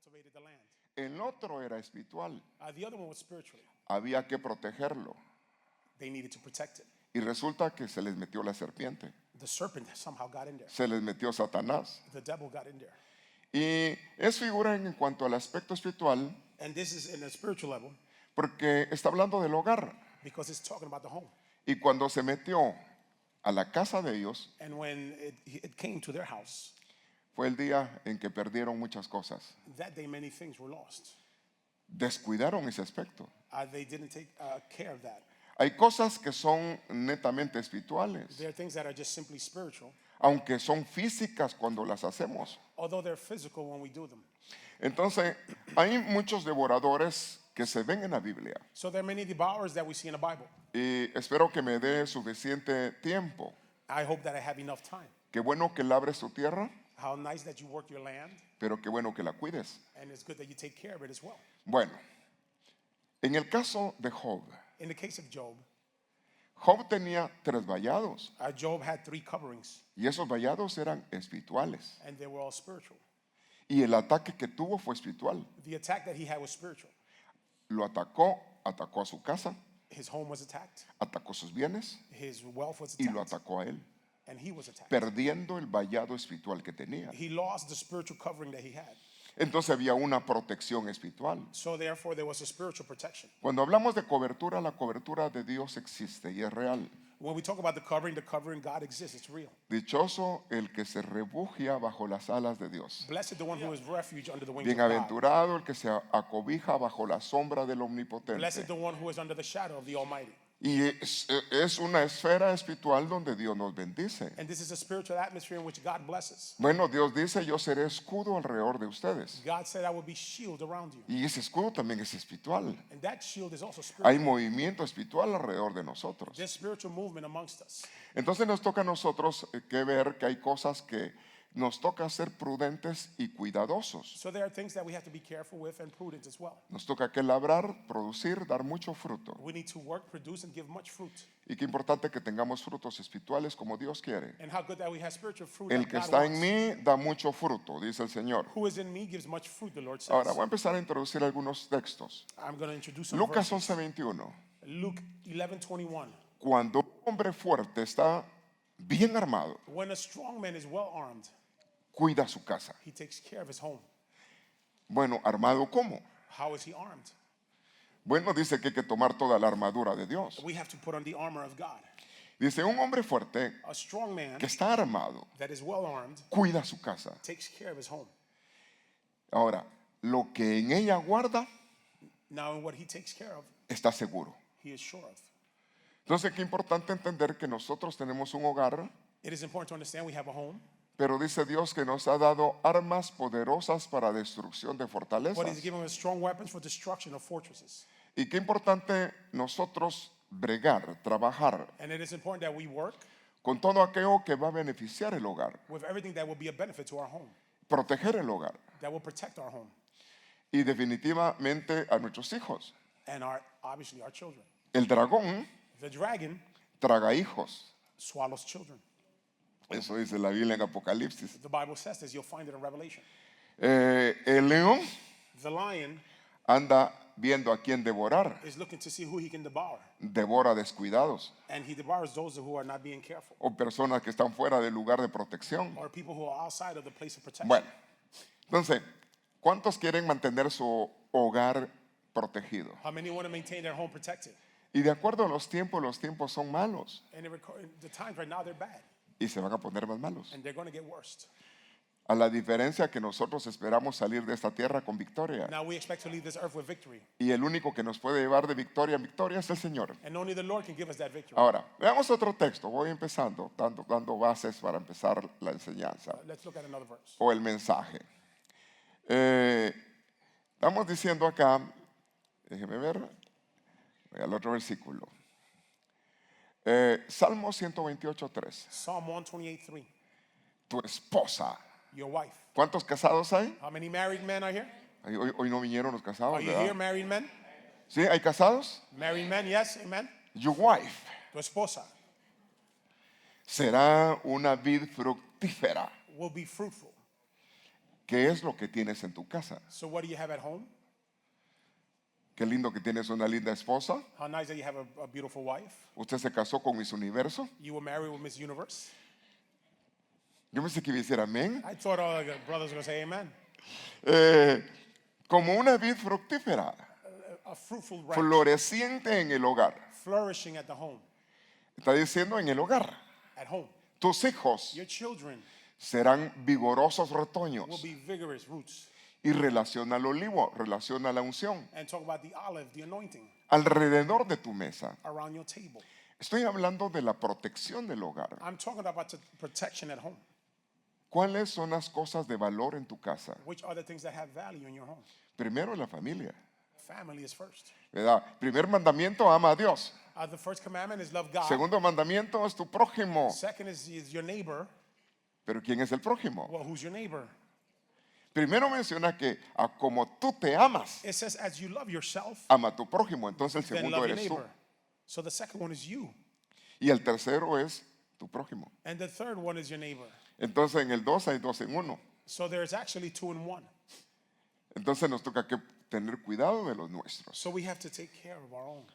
cultivated the land. El otro era espiritual. The other one was spiritually. Había que protegerlo. They needed to protect it. Y resulta que se les metió la serpiente. The serpent somehow got in there. Se les metió Satanás. The devil got in there. Y es figura en cuanto al aspecto espiritual, And this is in a spiritual level porque está hablando del hogar. because it's talking about the home. Y cuando se metió a la casa de ellos, And when it came to their house, fue el día en que perdieron muchas cosas. that day many things were lost. Descuidaron ese aspecto. They didn't take care of that. Hay cosas que son netamente espirituales, There are things that are just simply spiritual, aunque son físicas cuando las hacemos. although they're physical when we do them. Entonces, hay muchos devoradores que se ven en la Biblia. So there are many devourers that we see in the Bible. Y espero que me dé suficiente tiempo. I hope that I have enough time. Qué bueno que labres tu tierra, How nice that you work your land, pero qué bueno que la cuides. and it's good that you take care of it as well. Bueno, en el caso de Job, In the case of Job, Job tenía 3 vallados Job had 3 coverings, y esos vallados eran espirituales. and they were all spiritual. Y el ataque que tuvo fue espiritual. The attack that he had was spiritual. Lo atacó a su casa, His home was attacked, atacó sus bienes his wealth was y lo attacked, atacó a él, and he was attacked. perdiendo el vallado espiritual que tenía. He lost the spiritual covering that he had. Entonces había una protección espiritual. So therefore there was a spiritual protection. Cuando hablamos de cobertura, la cobertura de Dios existe y es real. When we talk about the covering God exists, it's real. Dichoso el que se refugia bajo las alas de Dios. Blessed the one who is refuge under the wings of God. Bienaventurado el que se acobija bajo la sombra del Omnipotente. Blessed the one who is under the shadow of the Almighty. Y es una esfera espiritual donde Dios nos bendice. And this is a spiritual atmosphere in which God blesses. Bueno, Dios dice, yo seré escudo alrededor de ustedes. God said, I will be shield around you. Y ese escudo también es espiritual. And that shield is also Hay spiritual. movimiento espiritual alrededor de nosotros. There's spiritual movement amongst us. Entonces nos toca a nosotros que ver que hay cosas que nos toca ser prudentes y cuidadosos. So there are things that we have to be careful with and prudent as well. Nos toca que labrar, producir, dar mucho fruto. We need to work, produce, and give much fruit. Y qué importante que tengamos frutos espirituales como Dios quiere. And how good that we have spiritual fruit. El that que God está en wants. mí da mucho fruto, dice el Señor. Who is in me gives much fruit, the Lord says. Ahora voy a empezar a introducir algunos textos. I'm going to introduce some Lucas verses. 11:21. Luke 11:21. Cuando un hombre fuerte está bien armado, When a strong man is well armed, cuida su casa. he takes care of his home. Bueno, ¿armado cómo? How is he armed? Bueno, dice que hay que tomar toda la armadura de Dios. We have to put on the armor of God. Dice, un hombre fuerte A strong man que está armado, that is well armed cuida su casa. takes care of his home. Ahora, lo que en ella guarda Now, in what he takes care of, está seguro. he is sure of. Entonces, qué importante entender que nosotros tenemos un hogar, It is important to understand we have a home, pero dice Dios que nos ha dado armas poderosas para destrucción de but fortalezas. he's given us strong weapons for destruction of fortresses. Y qué importante nosotros bregar, trabajar And it is important that we work con todo aquello que va a beneficiar el hogar, with everything that will be a benefit to our home, proteger el hogar that will protect our home y definitivamente a nuestros hijos. and obviously our children. El dragón The dragon traga hijos. swallows children. Eso dice la Biblia en Apocalipsis. The Bible says this, you'll find it in Revelation. El león The lion anda viendo a quién devorar. is looking to see who he can devour, Devora descuidados and he devours those who are not being careful, o personas que están fuera del lugar de protección. or people who are outside of the place of protection. Bueno, entonces, ¿cuántos quieren mantener su hogar protegido? How many want to maintain their home protected? Y de acuerdo a los tiempos son malos And the times right now, they're bad, y se van a poner más malos. and they're going to get worse. A la diferencia que nosotros esperamos salir de esta tierra con victoria. Now we expect to leave this earth with victory, Y el único que nos puede llevar de victoria en victoria es el Señor. and only the Lord can give us that victory. Ahora, veamos otro texto. Voy empezando, dando bases para empezar la enseñanza Let's look at another verse. o el mensaje. Estamos diciendo acá, déjeme ver, voy al otro versículo. Salmo 128:3. Psalm 128:3. Tu esposa. Your wife. ¿Cuántos casados hay? How many married men are here? Hoy no vinieron los casados, Are you ¿verdad? here, married men? ¿Sí? ¿Hay casados? Married men, yes, amen. Your wife Tu esposa será una vid fructífera. will be fruitful. ¿qué es lo que tienes en tu casa? So what do you have at home? Qué lindo que tienes una linda esposa. How nice that you have a beautiful wife. Usted se casó con Miss Universo. You were married with Miss Universe. Yo pensé que iba a decir amén. I thought all the brothers were going to say amen. Como una vid fructífera, A fruitful branch floreciente en el hogar. flourishing at the home. Está diciendo en el hogar. At home. Tus hijos Your children serán vigorosos will retoños. be vigorous roots. Y relaciona al olivo, relaciona la unción. And talk about the olive, the anointing, Alrededor de tu mesa. around your table. Estoy hablando de la protección del hogar. I'm talking about the protection at home. ¿Cuáles son las cosas de valor en tu casa? Which are the things that have value in your home? Primero la familia, Family is first. ¿verdad? Primer mandamiento, ama a Dios. The first commandment is love God. Segundo mandamiento es tu prójimo. Second is your neighbor. Pero ¿quién es el prójimo? Well, who's your neighbor? Primero menciona que como tú te amas, It says, as you love yourself, ama a tu prójimo. Entonces el then segundo love your eres tú. neighbor. So the second one is you. Y el tercero es tu prójimo. And the third one is your neighbor. Entonces en el 2 hay 2 en 1. So there's actually 2 in 1. Entonces nos toca que tener cuidado de los nuestros. So we have to take care of our own.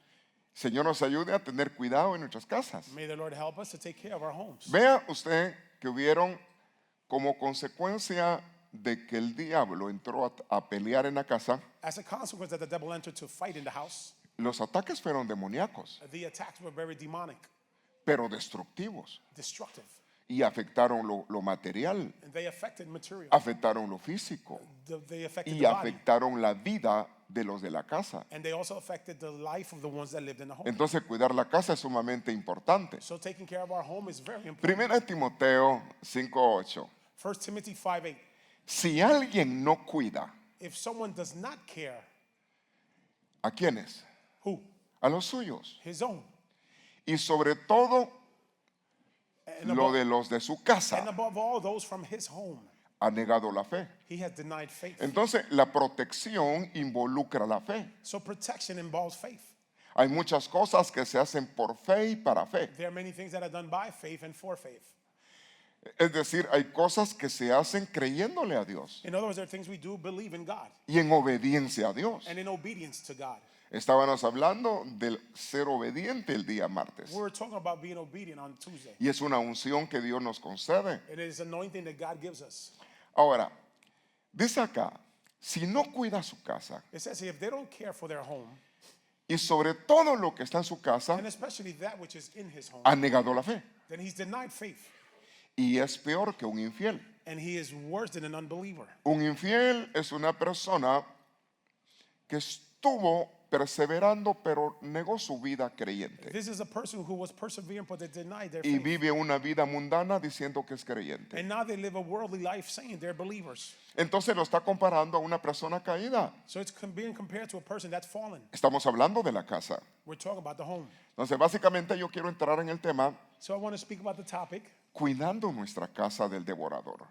Señor nos ayude a tener cuidado en nuestras casas. May the Lord help us to take care of our homes. Vea usted que hubieron como consecuencia de que el diablo entró a pelear en la casa, As a consequence that the devil entered to fight in the house, los ataques fueron demoníacos, the attacks were very demonic, pero destructivos. destructive. Y afectaron lo material, And they affected material. afectaron lo físico They affected y the body. afectaron la vida de los de la casa. And they also affected the life of the ones that lived in the home. Entonces cuidar la casa es sumamente importante. So taking care of our home is very important. Primera de Timoteo 5:8. 1 Timothy 5:8. Si alguien no cuida, If someone does not care, ¿a quiénes? who? A los suyos. His own. Y sobre todo And lo above, de los de su and casa, above all, those from his home. ha negado la fe. He has denied faith. Entonces la protección involucra la fe. So protection involves faith. Hay muchas cosas que se hacen por fe y para fe. There are many things that are done by faith and for faith. Es decir, hay cosas que se hacen creyéndole a Dios In other words, there are things we do believe in God y en obediencia a Dios. and in obedience to God. Estábamos hablando del ser obediente el día martes. We're talking about being obedient on Tuesday. Y es una unción que Dios nos concede. It is anointing that God gives us. Ahora, dice acá, si no cuida su casa It says if they don't care for their home, y sobre todo lo que está en su casa, and especially that which is in his home, ha negado la fe. then he's denied faith. Y es peor que un infiel. And he is worse than an unbeliever. Un infiel es una persona que estuvo perseverando pero negó su vida creyente This is a person who was persevering, but they denied their y faith. vive una vida mundana diciendo que es creyente. And now they live a worldly life saying they're believers. Entonces lo está comparando a una persona caída. So it's being compared to a person that's fallen. Estamos hablando de la casa. We're talking about the home. Entonces básicamente yo quiero entrar en el tema So I want to speak about the topic, cuidando nuestra casa del devorador.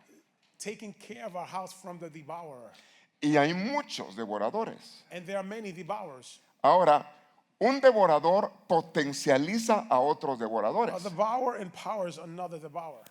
taking care of our house from the devourer. Y hay muchos devoradores. And there are many devourers. Ahora, un devorador potencializa a otros A devoradores. devourer empowers another devourer.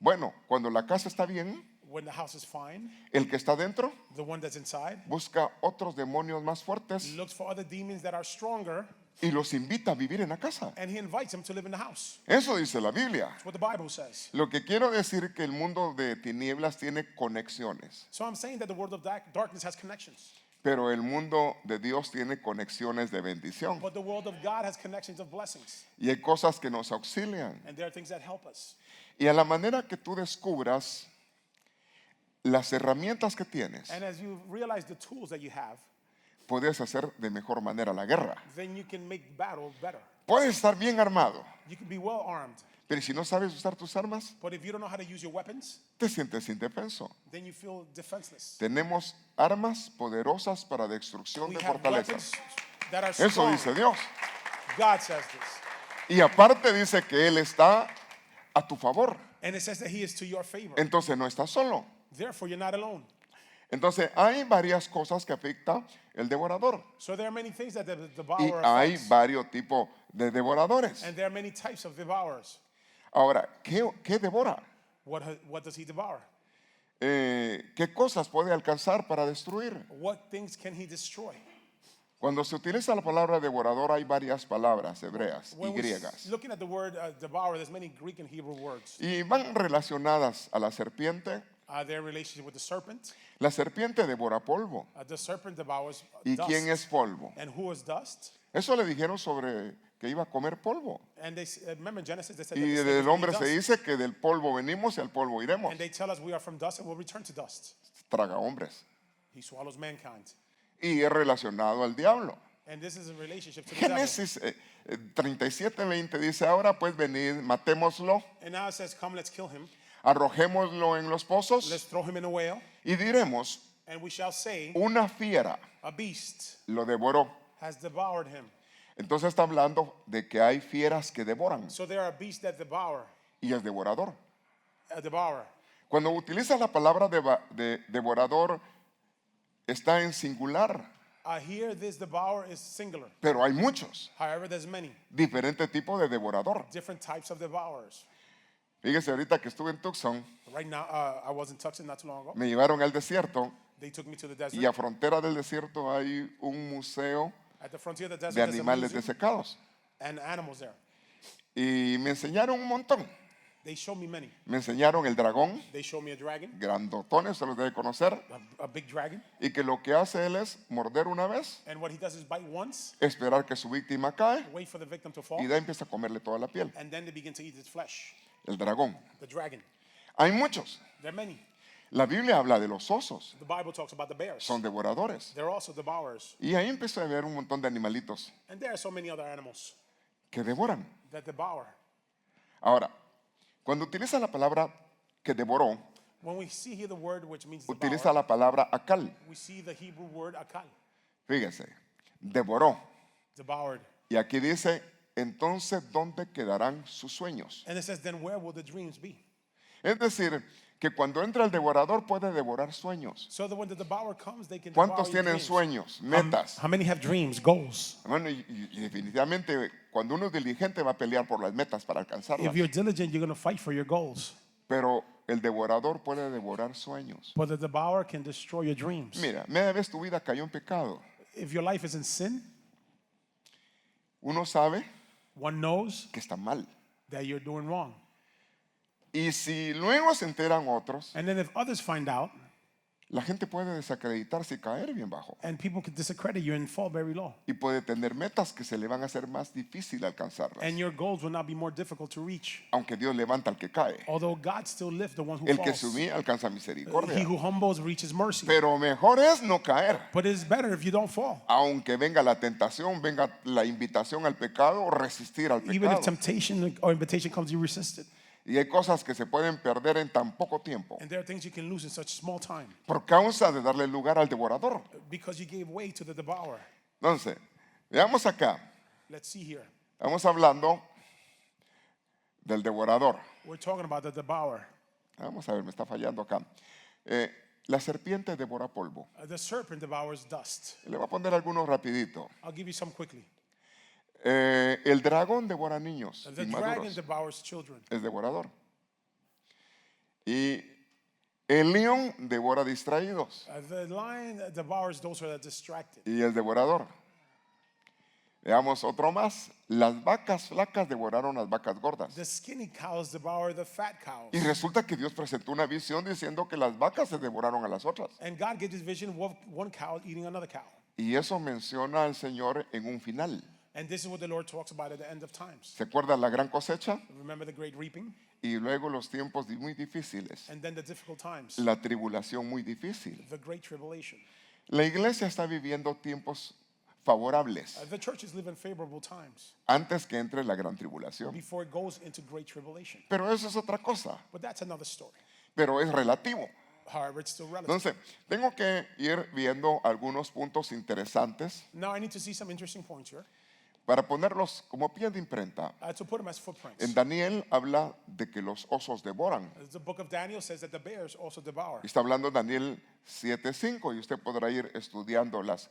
Bueno, cuando la casa está bien, When the house is fine, el que está dentro the one that's inside busca otros demonios más fuertes looks for other demons that are stronger, y los invita a vivir en la casa. and he invites them to live in the house. Eso dice la Biblia. That's what the Bible says. Lo que quiero decir que el mundo de tinieblas tiene conexiones, So I'm saying that the world of darkness has connections, pero el mundo de Dios tiene conexiones de bendición. but the world of God has connections of blessings. Y hay cosas que nos auxilian. And there are things that help us. Y a la manera que tú descubras las herramientas que tienes, And as you realize the tools that you have, puedes hacer de mejor manera la guerra. then you can make battle better. Puedes estar bien armado, You can be well armed, pero si no sabes usar tus armas, but if you don't know how to use your weapons, te sientes indefenso. then you feel defenseless. Tenemos armas poderosas para destrucción We de have fortalezas. weapons that are Eso strong. dice Dios. God says this. Y aparte dice que Él está a tu favor. And it says that he is to your favor. Entonces no estás solo. Therefore, you're not alone. Entonces hay varias cosas que afecta el devorador. So there are many things that the Y devourer hay affects. varios tipos de devoradores. And there are many types of devourers. Ahora, ¿qué devora? What does he devour? ¿qué cosas puede alcanzar para destruir? What things can he destroy? Cuando se utiliza la palabra devorador hay varias palabras hebreas y When we're griegas. looking at the word devour, there's many Greek and Hebrew words. Y van relacionadas a la serpiente. Their relationship with the serpent. La serpiente devora polvo. The serpent devours ¿Y dust. quién es polvo? And who is dust? Eso le dijeron sobre que iba a comer polvo. And they remember in Genesis they said Y that the snake del was hombre eating se dust. dice que del polvo venimos y al polvo iremos. And they tell us we are from dust and we'll return to dust. Traga hombres. He swallows mankind. Y es relacionado al diablo. And this is a relationship to the devil. Génesis 37:20 dice, ahora pues venid, matémoslo, And now it says, come, let's kill him. arrojémoslo en los pozos Let's throw him in a whale. y diremos, And we shall say, una fiera a beast lo devoró. has devoured him. Entonces está hablando de que hay fieras que devoran So there are beasts that devour, y es devorador. a devourer. Cuando utiliza la palabra de devorador está en singular, Here, this devourer is singular. pero hay muchos However, there's many diferentes tipos de devorador. different types of devourers. Fíjese, ahorita que estuve en Tucson, Right now, I was in Tucson not too long ago. me llevaron al desierto They took me to the desert. y a frontera del desierto hay un museo At the frontier of the desert, de there's a animales museum desecados. and animals there. Y me enseñaron un montón. They showed me many. Me enseñaron el dragón, They showed me a dragon, grandotones, se los debe conocer, a big dragon. y que lo que hace él es morder una vez, And what he does is bite once, esperar que su víctima cae, wait for the victim to fall, y de ahí empieza a comerle toda la piel. and then they begin to eat its flesh. El dragón. The dragon. Hay muchos. There are many. La Biblia habla de los osos, The Bible talks about the bears. son devoradores. They're also devourers. Y ahí empecé a ver un montón de animalitos And there are so many other animals que devoran. that devour. Ahora, cuando utiliza la palabra que devoró, When we see here the word which means utiliza devour, la palabra akal. we see the Hebrew word akal, Fíjese, devoró. devoured. Y aquí dice, entonces, ¿dónde quedarán sus sueños? And it says, then where will the dreams be? Es decir, que cuando entra el devorador puede devorar sueños. So that when the devourer comes, they can devour ¿Cuántos your tienen dreams. sueños, metas? How many have dreams, goals? Bueno, y definitivamente cuando uno es diligente va a pelear por las metas para alcanzarlas. If you're diligent, you're going to fight for your goals. Pero el devorador puede devorar sueños. But the devourer can destroy your dreams. Mira, media vez tu vida cayó en pecado. If your life is in sin, Uno sabe one knows que está mal. that you're doing wrong. Y si luego se enteran otros, And then if others find out, la gente puede desacreditarse y caer bien bajo. and people can discredit you and fall very low. Y puede tener metas que se le van a hacer más difícil alcanzarlas. And your goals will not be more difficult to reach. Aunque Dios levanta al que cae. Although God still lifts the one who El que falls. se humilla alcanza He misericordia. who humbles reaches mercy. Pero mejor es no caer. But it's better if you don't fall. Aunque venga la tentación, venga la invitación al pecado, resistir al Even if pecado. temptation or invitation comes, you resist it. Y hay cosas que se pueden perder en tan poco tiempo And there are things you can lose in such small time por causa de darle lugar al devorador. because you gave way to the devourer. Entonces, veamos acá. Let's see here. Estamos hablando del devorador. We're talking about the devourer. Vamos a ver, me está fallando acá. La serpiente devora polvo. The serpent devours dust. Le voy a poner algunos rapidito. I'll give you some quickly. El dragón devora niños The dragon inmaduros. devours children. Es devorador. Y el león devora distraídos. The lion devours those who are distracted. Y es devorador. Veamos otro más. Las vacas flacas devoraron las vacas gordas. The skinny cows devour the fat cows. Y resulta que Dios presentó una visión diciendo que las vacas se devoraron a las otras. And God gave this vision of one cow eating another cow. Y eso menciona al Señor en un final. And this is what the Lord talks about at the end of times. ¿Se acuerda la gran cosecha? Remember the great reaping? Y luego los tiempos muy difíciles. And then the difficult times. La tribulación muy difícil. The great tribulation. La iglesia está viviendo tiempos favorables The churches live in favorable times antes que entre la gran tribulación. before it goes into great tribulation. Pero eso es otra cosa. But that's another story. Pero es relativo. However, it's still relative. Entonces, tengo que ir viendo algunos puntos interesantes Now I need to see some interesting points here para ponerlos como pie de imprenta. to put them as footprints. En Daniel habla de que los osos devoran. The book of Daniel says that the bears also devour. Está hablando Daniel 7:5 y usted podrá ir estudiando las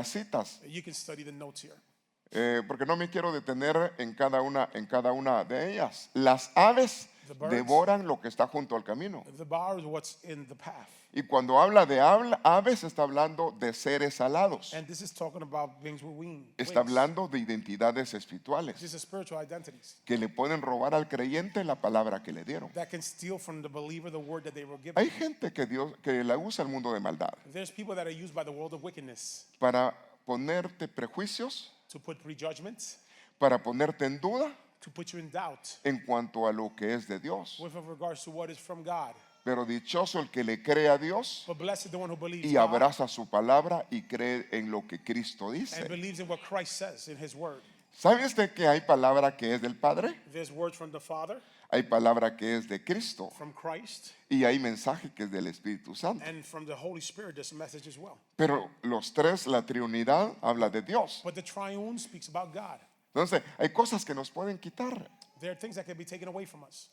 citas, You can study the notes here. porque no me quiero detener en cada una de ellas. Las aves The birds. devoran lo que está junto al camino. The devour is what's in the path. Y cuando habla de aves, está hablando de seres alados. And this is talking about beings with Está wings. hablando de identidades espirituales This is spiritual identities que le pueden robar al creyente la palabra que le dieron. that can steal from the believer the word that they were given. Hay gente que la usa el mundo de maldad There's people that are used by the world of wickedness para ponerte prejuicios, to put prejudgments, para ponerte en duda to put you in doubt en cuanto a lo que es de Dios. with regards to what is from God. Pero dichoso el que le cree a Dios But blessed is the one who believes y God abraza su palabra y cree en lo que Cristo and dice. believes in what Christ says in his word. ¿Sabe usted que hay palabra que es del Padre? There's words from the Father, Hay palabra que es de Cristo from Christ, y hay mensaje que es del Espíritu Santo. and from the Holy Spirit there's a message as well. Pero los tres, la Trinidad, habla de Dios. But the triune speaks about God. Entonces, hay cosas que nos pueden quitar. There are things that can be taken away from us.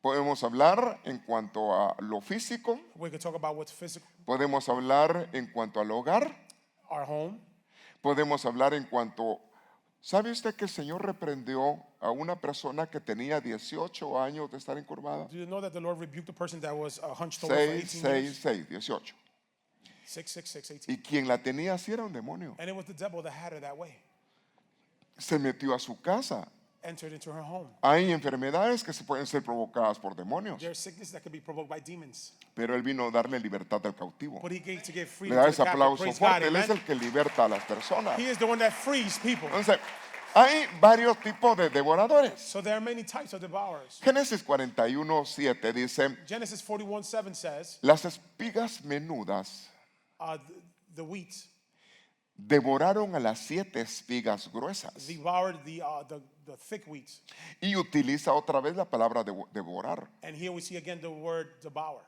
Podemos hablar en cuanto a lo físico, We could talk about what's physical, podemos hablar en cuanto al hogar, our home. podemos hablar en cuanto... ¿Sabe usted que el Señor reprendió a una persona que tenía 18 años de estar encurvada? Do you know that the Lord rebuked a person that was hunched over for 6, 18 years? 6, 6, 18. 6, 18. Y quien la tenía así era un demonio. And it was the devil that had her that way. Se metió a su casa. Entered into her home. Hay enfermedades que se pueden ser provocadas por demonios, There's sickness that can be provoked by demons. pero Él vino a darle libertad al cautivo. But he gave to give Le freedom da to ese the captive. aplauso Praise God, fuerte. Él es amen. el que liberta a las personas. He is the one that frees people. Entonces, hay varios tipos de devoradores. So there are many types of devourers. Génesis 41:7 dice, Genesis 41:7 says, las espigas menudas the wheat devoraron a las 7 espigas gruesas. devoured the thick wheat. Y utiliza otra vez la palabra devorar. And here we see again the word devour.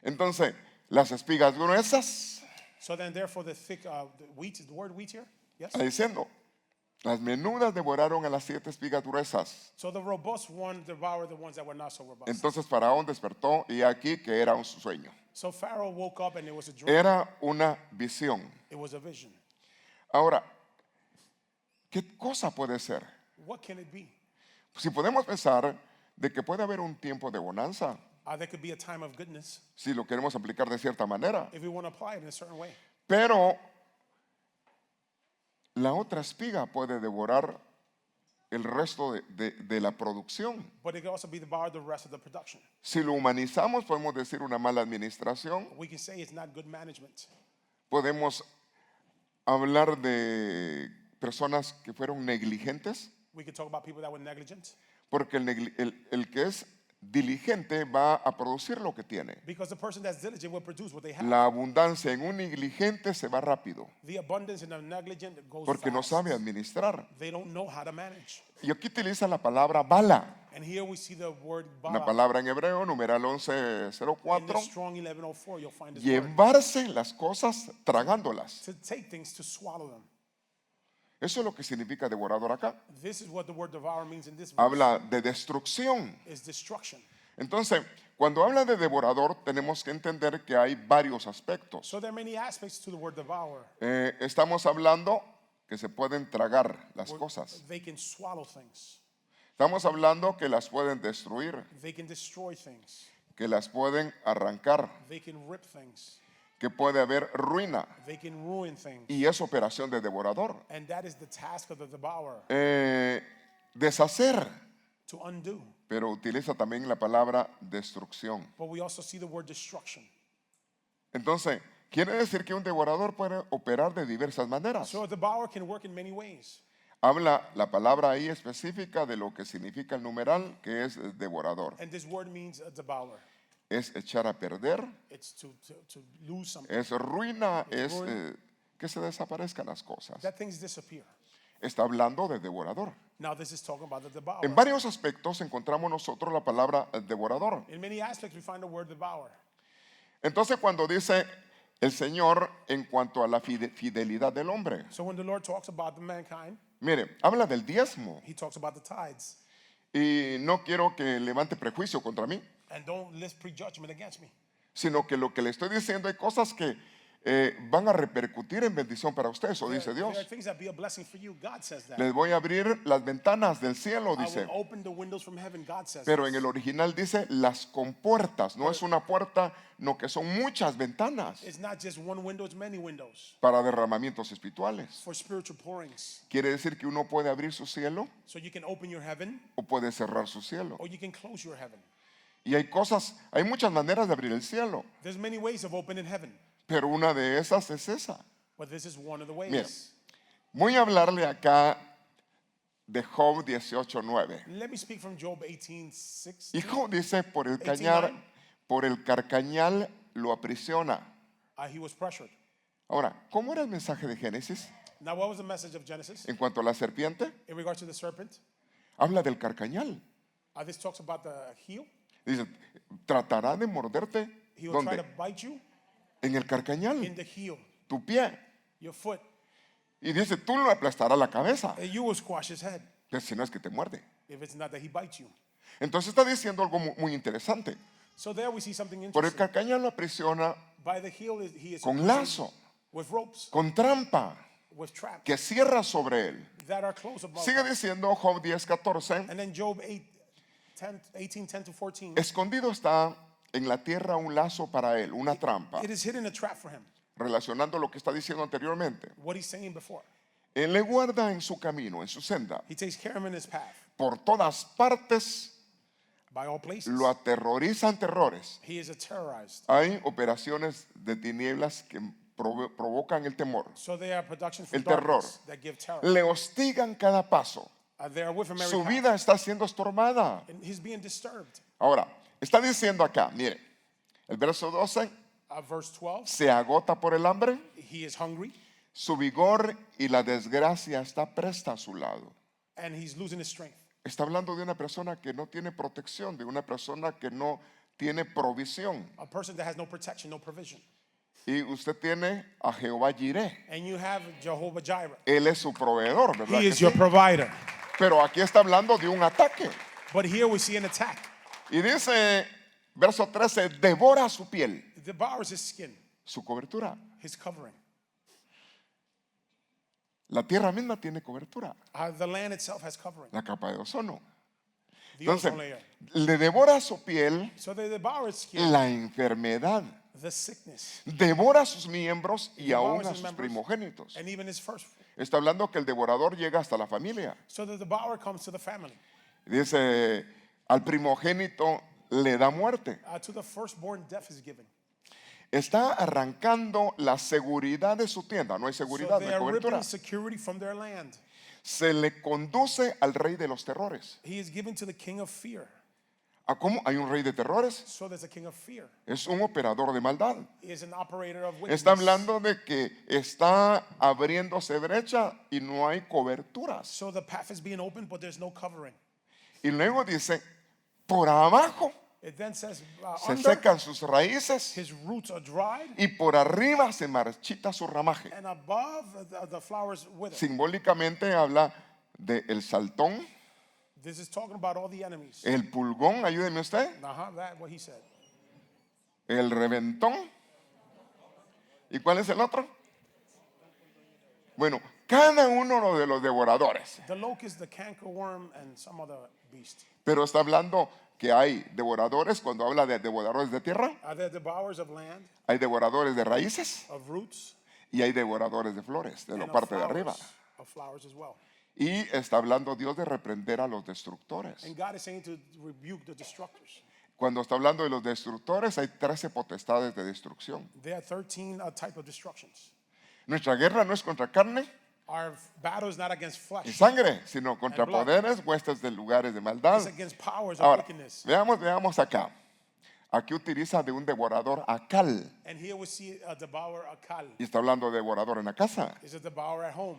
Entonces, las espigas gruesas, So then therefore the thick the wheat, is the word wheat here? Yes? está diciendo, las menudas devoraron a las 7 espigas gruesas. So the robust one devoured the ones that were not so robust. Entonces Faraón despertó y aquí que era un sueño. So Pharaoh woke up and it was a dream. Era una visión. It was a vision. Ahora, ¿qué cosa puede ser? What can it be? Si podemos pensar de que puede haber un tiempo de bonanza, There could be a time of goodness si lo queremos aplicar de cierta manera, if we want to apply it in a certain way. pero la otra espiga puede devorar el resto de la producción. But it could also be devoured the rest of the production. Si lo humanizamos, podemos decir una mala administración, We can say it's not good management. podemos hablar de personas que fueron negligentes, We could talk about people that were negligent. porque el que es diligente va a producir lo que tiene. Because the person that's diligent will produce what they have. La abundancia en un negligente se va rápido, The abundance in a negligent goes porque no fast. sabe administrar. They don't know how to manage. Y aquí utiliza la palabra bala, And here we see the word una bara. palabra en hebreo, numeral In the 1104, strong 1104, you'll find this word. llevarse las cosas tragándolas. To take things, to swallow them. Eso es lo que significa devorador acá. This is what the word devour means in this verse. Habla de destrucción. Is destruction. Entonces, cuando habla de devorador, tenemos que entender que hay varios aspectos. So there are many aspects to the word devour. Estamos hablando que se pueden tragar las Where cosas. They can swallow things. Estamos hablando que las pueden destruir, They can destroy things. que las pueden arrancar, They can rip things. que puede haber ruina. They can ruin things. Y es operación de devorador. And that is the task of the devourer, Deshacer, to undo. pero utiliza también la palabra destrucción. But we also see the word destruction. Entonces, quiere decir que un devorador puede operar de diversas maneras. So a devourer can work in many ways. Habla la palabra ahí específica de lo que significa el numeral, que es devorador. And this word means a devourer. Es echar a perder, It's to lose something. es ruina, es ruin. que se desaparezcan las cosas. That things disappear. Está hablando de devorador. Now this is talking about the En devourer. varios aspectos encontramos nosotros la palabra devorador. In many aspects we find the word devourer. Entonces cuando dice el Señor en cuanto a la fidelidad del hombre, So when the Lord talks about the mankind, mire, habla del diezmo he talks about the tithes. y no quiero que levante prejuicio contra mí, And don't list prejudgment against me. sino que lo que le estoy diciendo hay cosas que van a repercutir en bendición para ustedes, o dice There are Dios. things that be a blessing for you. God says that. Les voy a abrir las ventanas del cielo, I dice. will open the windows from heaven. God says Pero en this. el original dice las compuertas. No es una puerta, no, que son muchas ventanas It's not just one window, it's many windows para derramamientos espirituales. for spiritual pourings. Quiere decir que uno puede abrir su cielo So you can open your heaven o puede cerrar su cielo. or you can close your heaven. Y hay muchas maneras de abrir el cielo, There's many ways of opening heaven, pero una de esas es esa. but this is one of the ways. Mira, voy a hablarle acá de Job 18:9. Let me speak from Job 18:6. Y Job dice, 18:9. por el carcañal lo aprisiona. He was pressured. Ahora, ¿cómo era el mensaje de Génesis Now, what was the message of Genesis en cuanto a la serpiente? in regards to the serpent? Habla del carcañal. This talks about the heel. Dice, tratará de morderte. He will try to ¿Dónde? bite you En el carcañal, in the heel, tu pie. your foot, Y dice, tú le aplastarás la cabeza. and you will squash his head Que si no es que te muerde. if it's not that he bites you. Entonces está diciendo algo muy interesante. So there we see something Por el interesting. carcañal lo aprisiona By the heel, he is con lazo, with ropes, con trampa, with traps que cierra sobre él. that are close about. Sigue diciendo Job 10:14. And then Job 18:10 to 14. Escondido está en la tierra un lazo para él, una trampa. It is hidden a trap for him. Relacionando lo que está diciendo anteriormente. What he's saying before. Él le guarda en su camino, en su senda. He takes care of him in his path. Por todas partes By all places. lo aterrorizan terrores. He is terrorized. Hay operaciones de tinieblas que provocan el temor. So they are productions from El terror. darkness that give terror. Le hostigan cada paso. They are with him every Su path. vida está siendo estorbada. And he's being disturbed. Ahora, está diciendo acá, mire, el verso 12, Verse 12. se agota por el hambre, He is hungry su vigor y la desgracia está presta a su lado. and he's losing his strength. Está hablando de una persona que no tiene protección, de una persona que no tiene provisión. A person that has no protection, no provision. Y usted tiene a Jehová Jireh. And you have Jehovah Jireh. Él es su proveedor, ¿verdad? He que is your sí? provider. Pero aquí está hablando de un ataque. But here we see an attack. Y dice, verso 13, devora su piel, It devours his skin, su cobertura. his covering. La tierra misma tiene cobertura, The land itself has covering. la capa de ozono. The Entonces, ozone layer. le devora su piel So they devour his skin, la enfermedad, the sickness, devora sus miembros y aún a his sus members. primogénitos. and even his first. Está hablando que el devorador llega hasta la familia. So the devourer comes to the family. Dice, al primogénito le da muerte. To the firstborn, death is given. Está arrancando la seguridad de su tienda. No hay So seguridad, no they hay are cobertura. ripping security from their land. Se le conduce al rey de los terrores. He is given to the king of fear. ¿A cómo? ¿Hay un rey de terrores? So there's a king of fear. Es un operador de maldad. He is an operator of wickedness. Está hablando de que está abriéndose brecha y no hay coberturas. So the path is being opened, but there's no covering. Y luego dice, por abajo It then says, se under, secan sus raíces his roots are dried, y por arriba se marchita su ramaje. and above the flowers wither. Simbólicamente habla del saltón, This is talking about all the enemies. el pulgón, ayúdeme usted, That's what he said. el reventón. ¿Y cuál es el otro? Bueno, cada uno de los devoradores. The locust, the cankerworm, and some other beast. Pero está hablando que hay devoradores, cuando habla de devoradores de tierra, Are there devourers of land, hay devoradores de raíces of roots, y hay devoradores de flores, de la and parte de arriba. of flowers as well? Y está hablando Dios de reprender a los destructores. And God is saying to rebuke the destructors. Cuando está hablando de los destructores, hay 13 potestades de destrucción. There are 13 type of destructions. Nuestra guerra no es contra carne Our battle is not against y flesh. sangre, sino contra And blood. poderes, huestes de lugares de maldad. It's against powers of Ahora, wickedness. veamos acá. Aquí utiliza de un devorador acal. And here we see a devourer akal. Y está hablando de devorador en la casa. Is a devourer at home.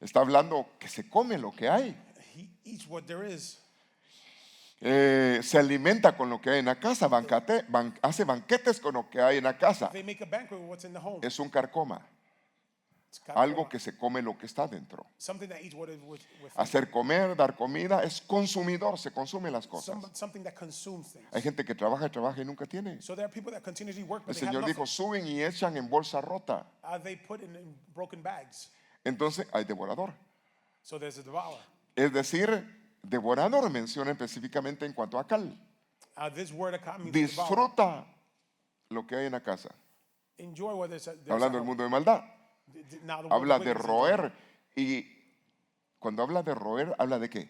Está hablando que se come lo que hay. He eats what there is. Se alimenta con lo que hay en la casa. Hace banquetes con lo que hay en la casa. They make a banquet with what's in the home. Es un carcoma. It's caterpillar. algo que se come lo que está dentro. Something that eats what it with Hacer comer, dar comida, es consumidor, se consume las cosas. something that consumes things. Hay gente que trabaja y trabaja y nunca tiene. So there are people that continuously work, El but they have Señor nothing. dijo, suben y echan en bolsa rota. They put in broken bags. Entonces hay devorador. So there's a devourer. Es decir, devorador menciona específicamente en cuanto a cal. This word account means devourer. Disfruta lo que hay en la casa. Enjoy what there's Hablando del mundo de maldad. Now the word Habla de wickedness is roer. Y cuando habla de roer, ¿habla de qué?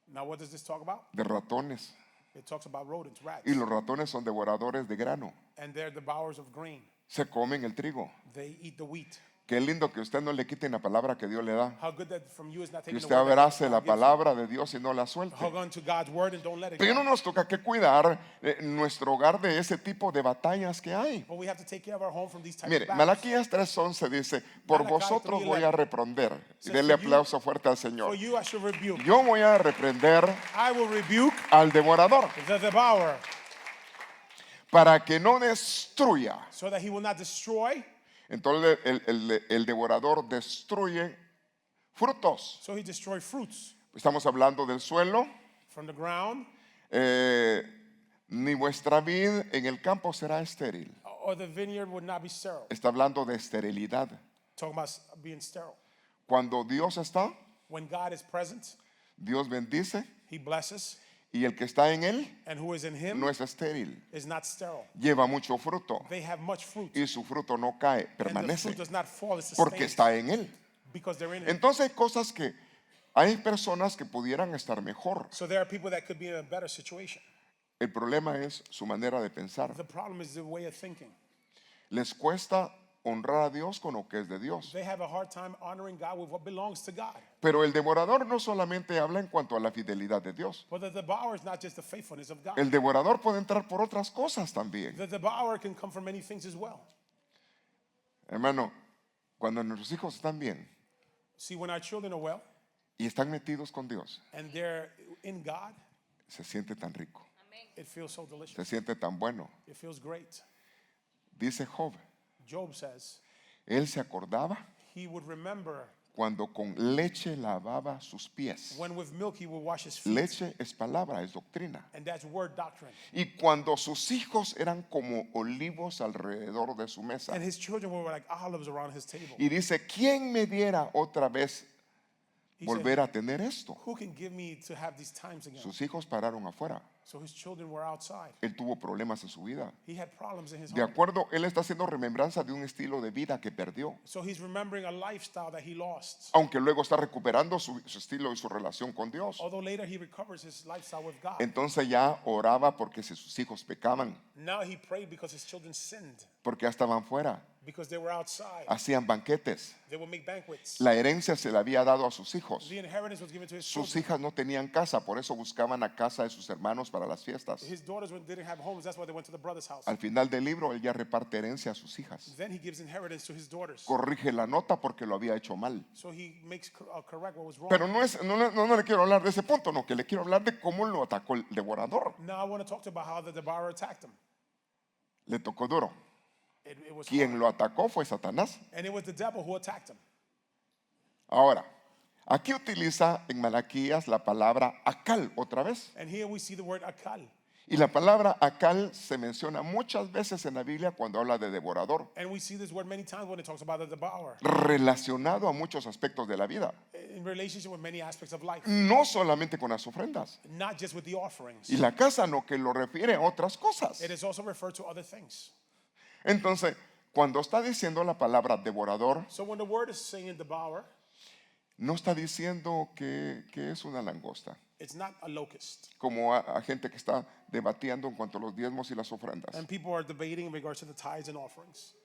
Now what does this talk about? De ratones. It talks about rodents, rats. Y los ratones son devoradores de grano. And they're devourers of grain. Se comen el trigo. They eat the wheat. Qué lindo que usted no le quiten la palabra que Dios le da. How good that from you is not Que taking usted the word that abrace God la gives you. palabra de Dios y no la suelte. Hug on to God's word and don't let it Pero go. nos toca que cuidar nuestro hogar de ese tipo de batallas que hay. But we have to take care of our home from these types Mire, of battles. Malaquías 3:11 dice, por Malachi vosotros voy 3:11. a reprender. Y Says, denle for you- aplauso fuerte al For Señor. you I shall rebuke. Yo voy a reprender I will rebuke al devorador the devourer para que no destruya. so that he will not destroy. Entonces el devorador destruye frutos. So he destroy fruits Estamos hablando del suelo. from the ground, Ni vuestra vid en el campo será estéril. or the vineyard would not be sterile. Está hablando de esterilidad. Talking about being sterile. Cuando Dios está, When God is present, Dios bendice he blesses, y el que está en él and who is in him no es estéril. is not sterile. Lleva mucho fruto They have much fruit, y su fruto no cae, and the permanece fruit does not fall. It's porque sustained está en él. because they're in him. Entonces hay cosas que hay personas que pudieran estar mejor. So there are people that could be in a better situation. El problema es su manera de pensar. The problem is the way of thinking. Les cuesta honrar a Dios con lo que es de Dios. They have a hard time honoring God with what belongs to God. Pero el devorador no solamente habla en cuanto a la fidelidad de Dios. But the devourer is not just the faithfulness of God. El devorador puede entrar por otras cosas también. The devourer can come from many things as well. Hermano, cuando nuestros hijos están bien See, when our children are well y están metidos con Dios, and they're in God, se siente tan rico, it feels so delicious. se siente tan bueno. It feels great. Dice Job, Job says él se acordaba he would remember cuando con leche lavaba sus pies. when with milk he would wash his feet. Leche es palabra, es doctrina. And that's word doctrine. Y cuando sus hijos eran como olivos alrededor de su mesa. And his children were like olives around his table. Y dice, ¿quién me diera otra vez He said, volver a tener esto? who can give me to have these times again? Sus hijos pararon afuera. So his children were outside. Él tuvo problemas en su vida. He had problems in his De home. acuerdo, él está haciendo remembranza de un estilo de vida que perdió. So he's remembering a lifestyle that he lost. Aunque luego está recuperando su estilo y su relación con Dios. Although later he recovers his lifestyle with God. Entonces ya oraba porque si sus hijos pecaban, Now he prayed because his children sinned, porque ya estaban fuera, because they were outside. hacían banquetes. They would make banquets. La herencia se le había dado a sus hijos. The inheritance was given to his Sus children. hijas no tenían casa, por eso buscaban a casa de sus hermanos para las fiestas. His daughters didn't have homes. That's why they went to the brother's house. Al final del libro, él ya reparte herencia a sus hijas. Then he gives inheritance to his daughters. Corrige la nota porque lo había hecho mal. So he makes correct what was wrong. Pero no le quiero hablar de ese punto, no, que le quiero hablar de cómo lo atacó el devorador. Now I want to talk to you about how the devourer attacked him. Le tocó duro. It was Quien hard. lo atacó fue Satanás. And it was the devil who attacked him. Ahora, aquí utiliza en Malaquías la palabra acal otra vez. And here we see the word akal. Y la palabra acal se menciona muchas veces en la Biblia cuando habla de devorador, And we see this word many times when it talks about the devourer relacionado a muchos aspectos de la vida. in relationship with many aspects of life, No solamente con las ofrendas. not just with the offerings. Y la casa no, que lo refiere a otras cosas. It is also referred to other things. Entonces, cuando está diciendo la palabra devorador, So when the word is saying devourer, no está diciendo que es una langosta, it's not a locust. como a gente que está debatiendo en cuanto a los diezmos y las ofrendas. And people are debating in regards to the tithes and offerings.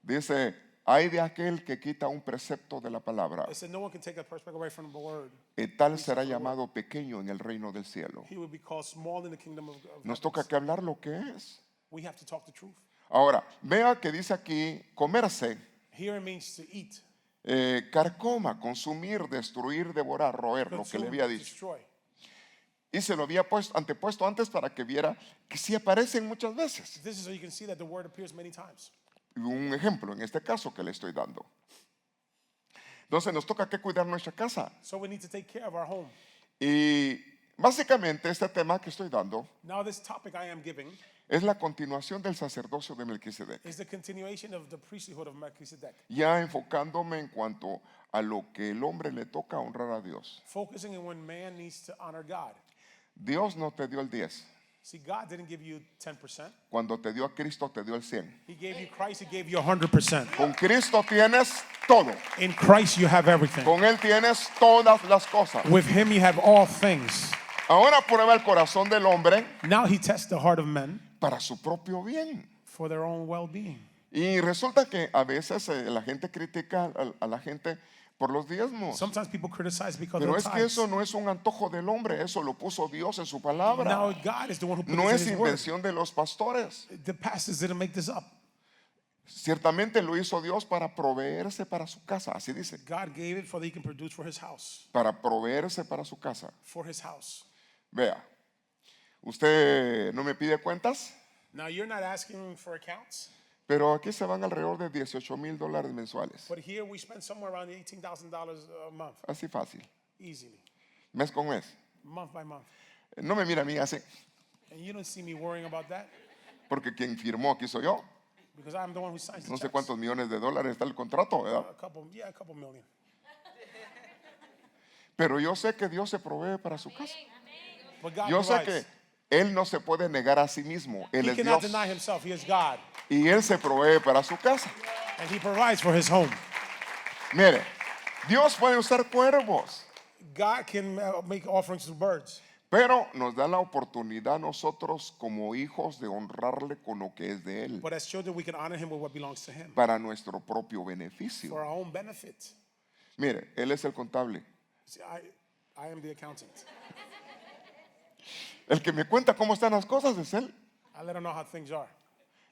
Dice, hay de aquel que quita un precepto de la palabra, It said no one can take a perspective away from the word. y tal será llamado pequeño en el reino del cielo. He would be called small in the kingdom of Nos heavens. toca que hablar lo que es. We have to talk the truth. Ahora, vea que dice aquí comerse, Here it means to eat, carcoma, consumir, destruir, devorar, roer, lo que le consume, había dicho. destroy. Y se lo había antepuesto antes para que viera que sí aparecen muchas veces. This is so you can see that the word appears many times. Un ejemplo en este caso que le estoy dando. Entonces nos toca que cuidar nuestra casa. So we need to take care of our home. Y básicamente este tema que estoy dando Now this topic I am giving es la continuación del sacerdocio de Melquisedec. is the continuation of the priesthood of Melchizedek. Ya enfocándome en cuanto a lo que el hombre le toca honrar a Dios. Focusing on when man needs to honor God. Dios no te dio el 10. See, God didn't give you 10%. Cuando te dio a Cristo te dio el 100. He gave you Christ, He gave you 100%. Con Cristo tienes todo. In Christ you have everything. Con Él tienes todas las cosas. With Him you have all things. Ahora prueba el corazón del hombre Now He tests the heart of men para su propio bien. for their own well-being. Y resulta que a veces la gente critica a la gente por los diezmos. Sometimes people criticize because Pero of es que tithes. eso no es un antojo del hombre, eso lo puso Dios en su palabra. Now God is the one who put No this es in His word. invención de los pastores. The pastors didn't make this up. Ciertamente lo hizo Dios para proveerse para su casa, así dice. God gave it for that He can produce for His house. Para proveerse para su casa. For His house. Vea, usted no me pide cuentas, Now you're not asking for accounts, pero aquí se van alrededor de $18,000 mensuales. but here we spend somewhere around $18,000 a month, Así fácil, easily, mes con mes. month by month. No me mira a mí así, And you don't see me worrying about that porque quien firmó aquí soy yo. because I'm the one who signs the No sé checks. cuántos millones de dólares está el contrato, ¿verdad? A couple million. Pero yo sé que Dios se provee para su casa. But God Yo sé provides. que Él no se puede negar a sí mismo. Él He es cannot Dios. deny Himself. He is God, Y Él se provee para su casa. and He provides for His home. Mire, Dios puede usar cuervos, God can make offerings to birds, pero nos da la oportunidad nosotros como hijos de honrarle con lo que es de Él, but as children we can honor Him with what belongs to Him para nuestro propio for beneficio. our own benefit. Mire, Él es el contable. See, I am the accountant. El que me cuenta cómo están las cosas es Él. I let Him know how things are.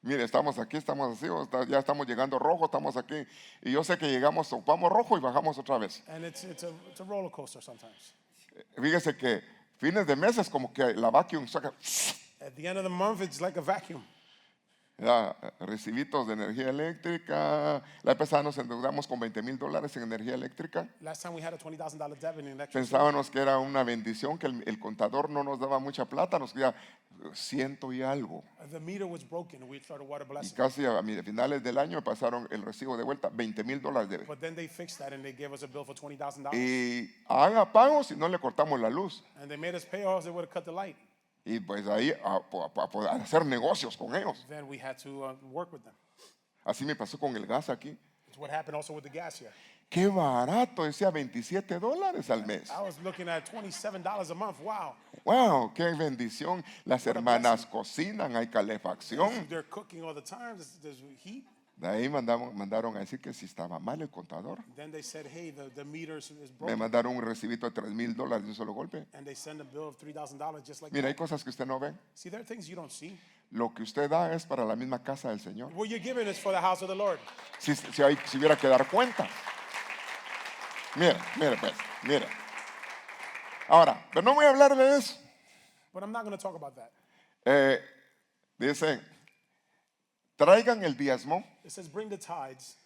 Mire, estamos aquí, estamos así, ya estamos llegando rojo, estamos aquí. Y yo sé que llegamos, topamos rojo y bajamos otra vez. And it's a roller coaster sometimes. Fíjese que fines de meses como que la vacuum saca At the end of the month, it's like a vacuum. ya, recibitos de energía eléctrica. La vez pasada nos endeudamos con $20,000 en energía eléctrica. Last time we had a $20,000 debt in electricity. Pensábamos que era una bendición, que el contador no nos daba mucha plata, nos quedaba 100 y algo. The meter was broken, and we started water Y blessing. casi a finales del año me pasaron el recibo de vuelta, $20,000 debe. But then they fixed that, and they gave us a bill for $20,000. Y haga pagos y no le cortamos la luz. And they made us pay, or else they would have cut the light. Y pues ahí a poder hacer negocios con ellos. Then we had to work with them. Así me pasó con el gas aquí. It's what happened also with the gas here. Qué barato, decía $27 al mes. I was looking at $27 a month. Wow. Wow, qué bendición. Las hermanas cocinan, hay calefacción. They're cooking all the time. There's heat. De ahí mandaron a decir que si estaba mal el contador. Then they said, hey, the meter is Me broken. mandaron un recibito de $3,000 de un solo golpe. And they send a bill of $3,000 just like Mira, hay that. cosas que usted no ve. See, there are things you don't see. Lo que usted da es para la misma casa del Señor. What you're giving is for the house of the Lord. Si hubiera que dar cuenta. Mira, pues, mira. Ahora, pero no voy a hablar de eso. But I'm not going to talk about that. Dice, traigan el diezmo, It says, bring the tithes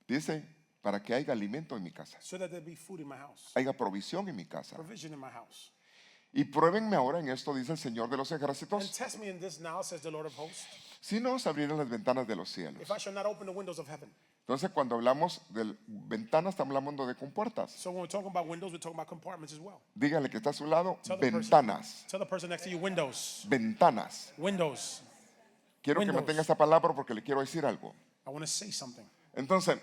dice, para que haya alimento en mi casa, so that there be food in my house, haya provisión en mi casa. provision in my house. Y pruébenme ahora en esto, dice el Señor de los And ejércitos, test me in this now, says the Lord of hosts, si no os abrirán las ventanas de los cielos. if I shall not open the windows of heaven. Entonces, cuando hablamos de ventanas, estamos hablando de compuertas. So when we're talking about windows, we're talking about compartments as well. Dígale que está a su lado, Tell the person- ventanas, Tell the person next to you, windows. ventanas. Windows. Quiero que Windows. mantenga esta palabra porque le quiero decir algo. I want to say something. Entonces,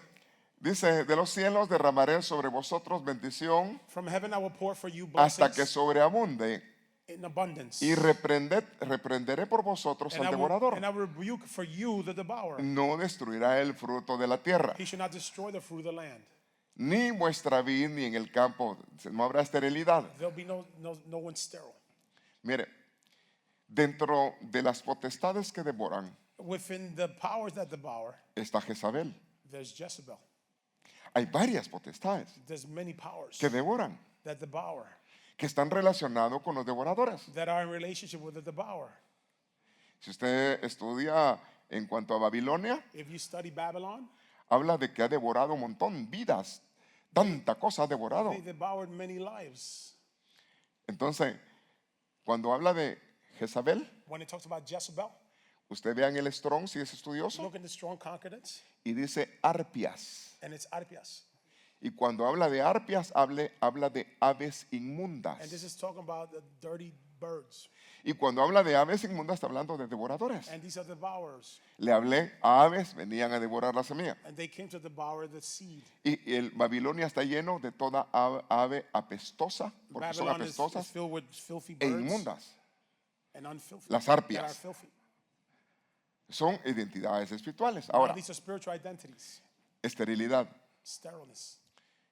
dice, de los cielos derramaré sobre vosotros bendición From heaven I will pour for you hasta que blessings sobreabunde in abundance. y reprenderé por vosotros al devorador. And I will rebuke for you the devourer. No destruirá el fruto de la tierra, He should not destroy the fruit of the land. ni vuestra vid ni en el campo, no habrá esterilidad. There'll be no one sterile. Mire, dentro de las potestades que devoran Within the powers that devour, está Jezabel. there's Jezebel. Hay varias potestades There's many powers que devoran, that devour, que están relacionados con los devoradores. that are in relationship with the devourer. Si usted estudia en cuanto a Babilonia, If you study Babylon, habla de que ha devorado un montón vidas tanta cosa ha devorado. They devoured many lives. Entonces, cuando habla de Jezabel, When it talks about Jezebel, usted vea en el Strong si es estudioso look in the Strong Concordance, y dice arpias. and it's arpias. Y cuando habla de arpias, habla de aves And inmundas. this is talking about the dirty birds. Y cuando habla de aves inmundas, está hablando de devoradores. And these are devourers. Le hablé a aves, venían a devorar la semilla. And they came to devour the seed. Y el Babilonia está lleno de toda ave apestosa, porque son Babylon is apestosas filled with filthy e birds inmundas. and unfilthy. Las That arpias. are filthy. Son identidades espirituales. Now, Ahora, these are spiritual identities. esterilidad, Sterileness.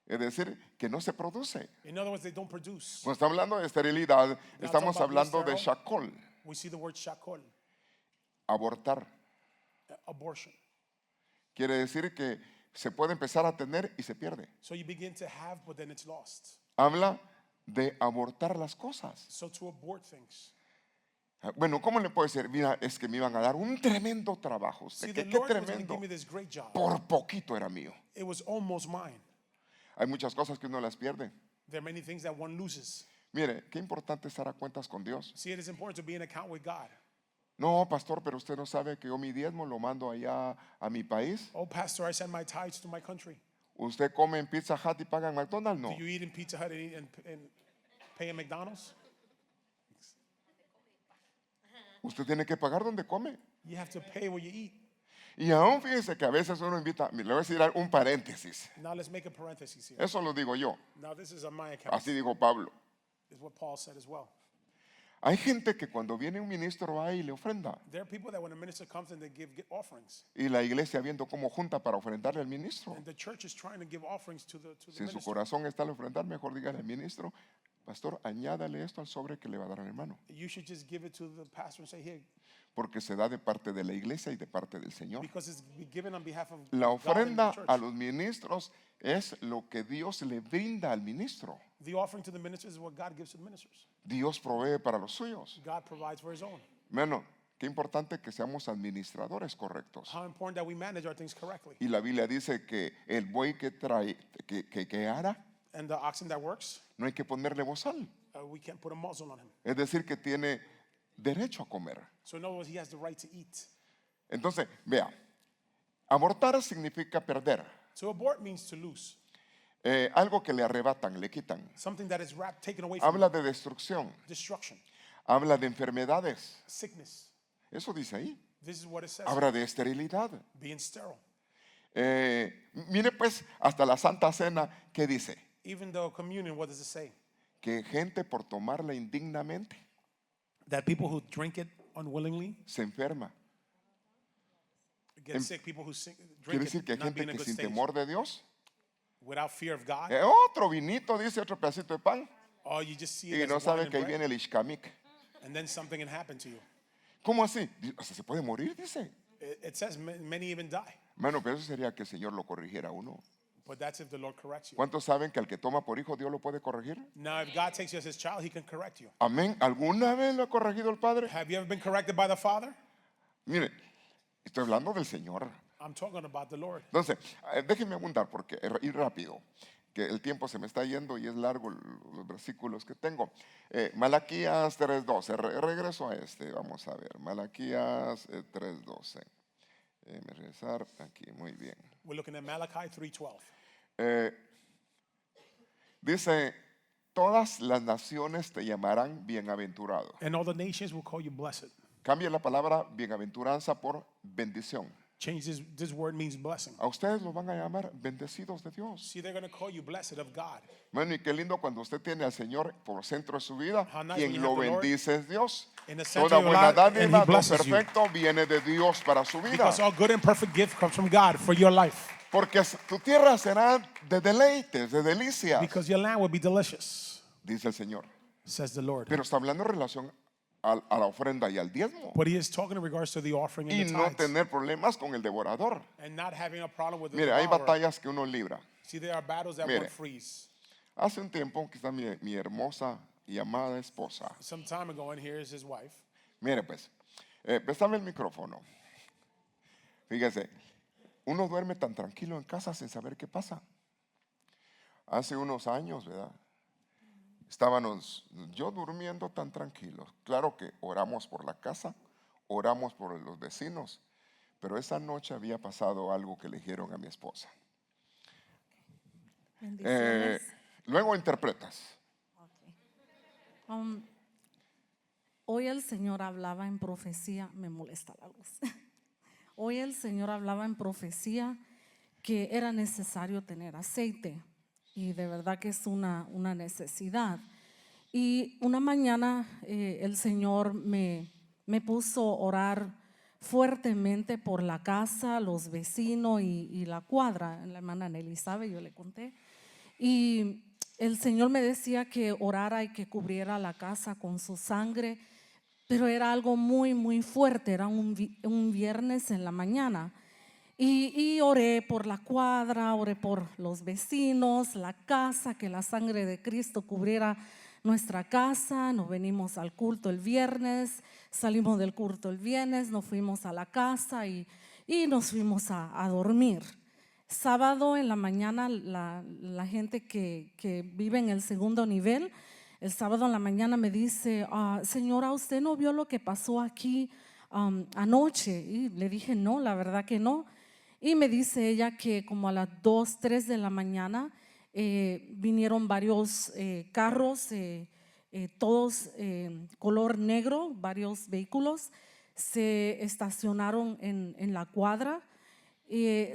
es decir, que no se produce. In other words, they don't produce. Cuando está hablando de esterilidad, estamos talking about hablando de being shakol, We see the word shakol, abortar. abortion. Quiere decir que se puede empezar a tener y se pierde. So you begin to have, but then it's lost. Habla de abortar las cosas. So to abort things. Bueno, ¿cómo le puedo decir? Mira, es que me iban a dar un tremendo trabajo. See, ¿Qué, the qué Lord was going to tremendo? give me this great job. Por poquito era mío. It was almost mine. Hay muchas cosas que uno las pierde. There are many things that one loses. Mire, qué importante estar a cuentas con Dios. See, it is important to be in account with God. No, pastor, pero usted no sabe que yo mi diezmo lo mando allá a mi país. Oh, Pastor, I send my tithes to my country. ¿Usted come en Pizza Hut y paga en McDonald's? No. Do you eat in Pizza Hut and pay in McDonald's? Usted tiene que pagar donde come. You have to pay where you eat. Y aún fíjese que a veces uno invita, le voy a decir un paréntesis. Now let's make a parenthesis here. Eso lo digo yo. Now this is on my account. Así digo Pablo. Is what Paul said as well. Hay gente que cuando viene un ministro va y le ofrenda. There are people that when a minister comes in, they give offerings. Y la iglesia viendo cómo junta para ofrendarle al ministro. And the church is trying to give offerings to the Si en su minister. corazón está el ofrendar, mejor dígale al ministro, pastor, añádale esto al sobre que le va a dar al hermano. You should just give it to the pastor and say, here, Porque se da de parte de la iglesia y de parte del Señor. because it's given on behalf of La God and the ofrenda church. a los ministros es lo que Dios le brinda al ministro. The offering to the ministers is what God gives to the ministers. Dios provee para los suyos. God provides for his own. Bueno, qué importante que seamos administradores correctos. How important that we manage our things correctly. Y la Biblia dice que el buey que trae, que ara, And the oxen that works, no hay que ponerle bozal. we can't put a muzzle on him. Es decir, que tiene derecho a comer. So in other words, he has the right to eat. Entonces, vea, abortar significa perder. To abort means to lose. Algo que le arrebatan, le quitan. Something that is taken away from Habla de destrucción, you. Destruction, habla de enfermedades. sickness. Eso dice ahí. This is what it says. Habla de esterilidad. Being sterile. Mire pues, hasta la Santa Cena, ¿qué dice? Even though communion, what does it say? Que gente por tomarla indignamente That people who drink it unwillingly se enferma. get sick. People who Quiere drink decir que hay it not being gente in a que good sin state. temor de Dios, Without fear of God. otro vinito, dice otro pedacito de pan, Or you just see y it no as wine sabe and que ahí bread, viene el ishkamik. and then something can happen to you. ¿Cómo así? O sea, se puede morir, dice. It says many even die. Bueno, pero eso sería que el Señor lo corrigiera a uno. But that's if the Lord corrects you. ¿Cuántos saben que al que toma por hijo Dios lo puede corregir? Now, if God takes you as his child, he can correct you. Amén. ¿Alguna vez lo ha corregido el Padre? Have you ever been corrected by the Father? Mire, estoy hablando del Señor. I'm talking about the Lord. Entonces, déjenme abundar porque ir rápido, que el tiempo se me está yendo y es largo los versículos que tengo. Malaquías 3:12, regreso a este, vamos a ver. Malaquías 3:12. Regresar aquí, muy bien. We're looking at Malachi 3:12. Dice, todas las naciones te llamarán bienaventurado. And all the nations will call you blessed. Cambia la palabra bienaventuranza por bendición. Change this word means blessing. A ustedes los van a llamar bendecidos de Dios. See, they're going to call you blessed of God. Bueno, y qué lindo cuando usted tiene al Señor por centro de su vida. How nice when Quien you lo have the Lord bendice es Dios. in the center Toda of your buena life, and dádiva, He lo blesses you. perfecto viene de Dios para su vida. Because all good and perfect gift comes from God for your life. Porque tu tierra será de deleites, de delicias, Because your land will be delicious, dice el Señor. says the Lord. Pero está hablando en relación a la ofrenda y al diezmo. But He is talking in regards to the offering Y and the no tithes. tener problemas con el devorador. And not having a problem with the Mire, hay devourer. batallas que uno libra. See, there are battles that Mire. one frees. Hace un tiempo que está mi hermosa y amada esposa. Some time ago, and here is his wife. Mire pues, préstame el micrófono. Fíjese, uno duerme tan tranquilo en casa sin saber qué pasa. hace unos años, ¿verdad? Estábamos yo durmiendo tan tranquilos. Claro que oramos por la casa, oramos por los vecinos, pero esa noche había pasado algo que le dijeron a mi esposa. Bendiciones. Luego interpretas. Ok. Hoy el Señor hablaba en profecía, me molesta la luz. Hoy el Señor hablaba en profecía que era necesario tener aceite y de verdad que es una necesidad. Y una mañana el Señor me puso a orar fuertemente por la casa, los vecinos y la cuadra. La hermana Nelly sabe, yo le conté. Y el Señor me decía que orara y que cubriera la casa con su sangre, pero era algo muy, muy fuerte. Era un viernes en la mañana. Y oré por la cuadra, oré por los vecinos, la casa, que la sangre de Cristo cubriera nuestra casa. Nos venimos al culto el viernes, salimos del culto el viernes, nos fuimos a la casa y nos fuimos a dormir. Sábado en la mañana, la gente que vive en el segundo nivel, el sábado en la mañana me dice, señora, ¿usted no vio lo que pasó aquí anoche? Y le dije, no, la verdad que no. Y me dice ella que como a las 2, 3 de la mañana vinieron varios carros, todos color negro, varios vehículos, se estacionaron en la cuadra.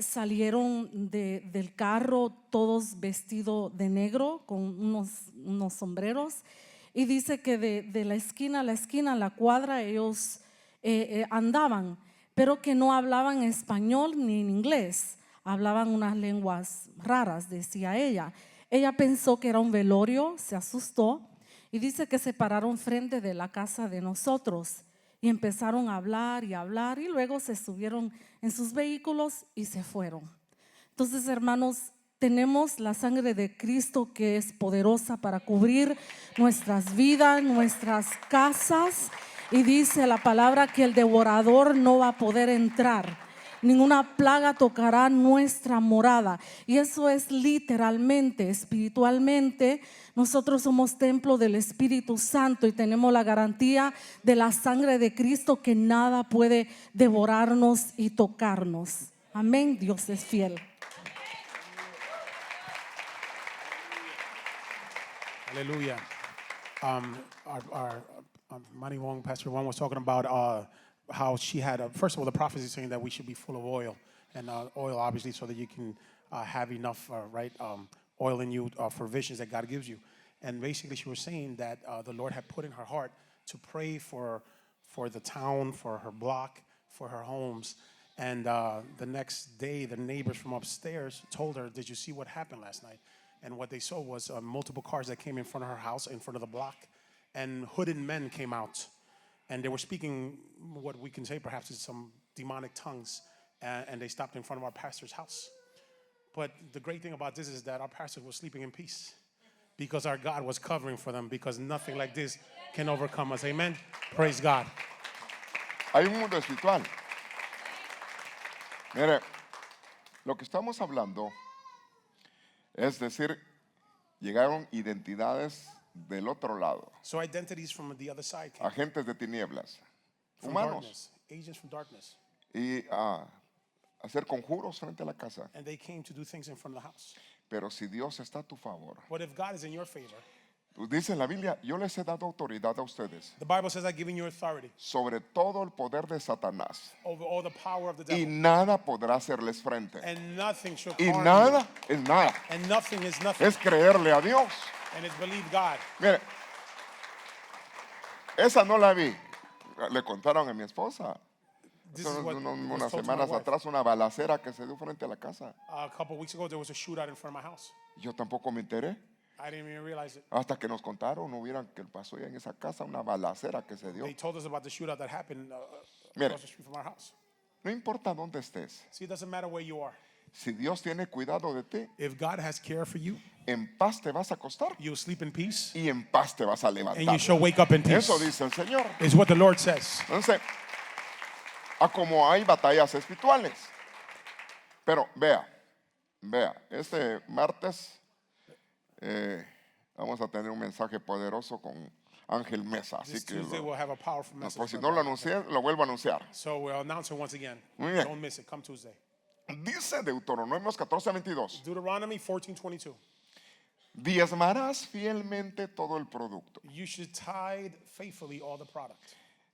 Salieron del carro todos vestidos de negro con unos sombreros, y dice que de la esquina a la esquina, la cuadra, ellos andaban, pero que no hablaban español ni en inglés, hablaban unas lenguas raras, decía ella. Ella pensó que era un velorio, se asustó y dice que se pararon frente de la casa de nosotros y empezaron a hablar y luego se subieron en sus vehículos y se fueron. Entonces, hermanos, tenemos la sangre de Cristo que es poderosa para cubrir nuestras vidas, nuestras casas, y dice la palabra que el devorador no va a poder entrar. Ninguna plaga tocará nuestra morada. Y eso es literalmente, espiritualmente. Nosotros somos templo del Espíritu Santo y tenemos la garantía de la sangre de Cristo, que nada puede devorarnos y tocarnos. Amén. Dios es fiel. Hallelujah. Our Manny Wong, Pastor Wong, was talking about how she had, first of all, the prophecy saying that we should be full of oil, and oil obviously so that you can have enough, oil in you for visions that God gives you. And basically she was saying that the Lord had put in her heart to pray for the town, for her block, for her homes. And the next day, the neighbors from upstairs told her, did you see what happened last night? And what they saw was multiple cars that came in front of her house, in front of the block, and hooded men came out. And they were speaking what we can say perhaps is some demonic tongues, and they stopped in front of our pastor's house. But the great thing about this is that our pastor was sleeping in peace because our God was covering for them, because nothing like this can overcome us. Amen. Praise God. Hay un mundo espiritual. Mire, lo que estamos hablando es decir, llegaron identidades del otro lado, So identities from the other side came, agentes de tinieblas, from humanos, darkness, agents from darkness, y hacer conjuros frente a la casa. and they came to do things in front of the house. Pero si Dios está a tu favor, But if God is in your favor, dice en la Biblia, yo les he dado autoridad a ustedes the Bible says, I've given you authority sobre todo el poder de Satanás, over all the power of the y devil, nada podrá hacerles frente. and nothing shall Y harm nada es nada, you, and nothing is nothing, es creerle a Dios. and it's believe God. Mire, esa no la vi. Le contaron a mi esposa This is what was unas told to my semanas wife. atrás, una balacera que se dio frente a la casa. A couple weeks ago, there was a shootout in front of my house. Yo tampoco me enteré I didn't even realize it. hasta que nos contaron, no hubieran que pasó ya en esa casa una balacera que se dio. They told us about the shootout that happened Mire. across the street from our house. No importa dónde estés, See, it doesn't matter where you are. si Dios tiene cuidado de ti, If God has care for you, en paz te vas a acostar you'll sleep in peace, y en paz te vas a and you levantar. shall wake up in peace. Eso dice el Señor. Is what the Lord says. Entonces, a como hay batallas espirituales. Pero vea, este martes Vamos a tener un mensaje poderoso con Ángel Mesa. Así This que Tuesday we'll have a powerful no, message. por si from no lo Brother. anuncié, lo vuelvo a anunciar. So we're announcing once again. Muy bien. Don't miss it. Come Tuesday. Dice Deuteronomios 14:22. Deuteronomy 14:22. Diezmarás fielmente todo el producto You should tithe faithfully all the product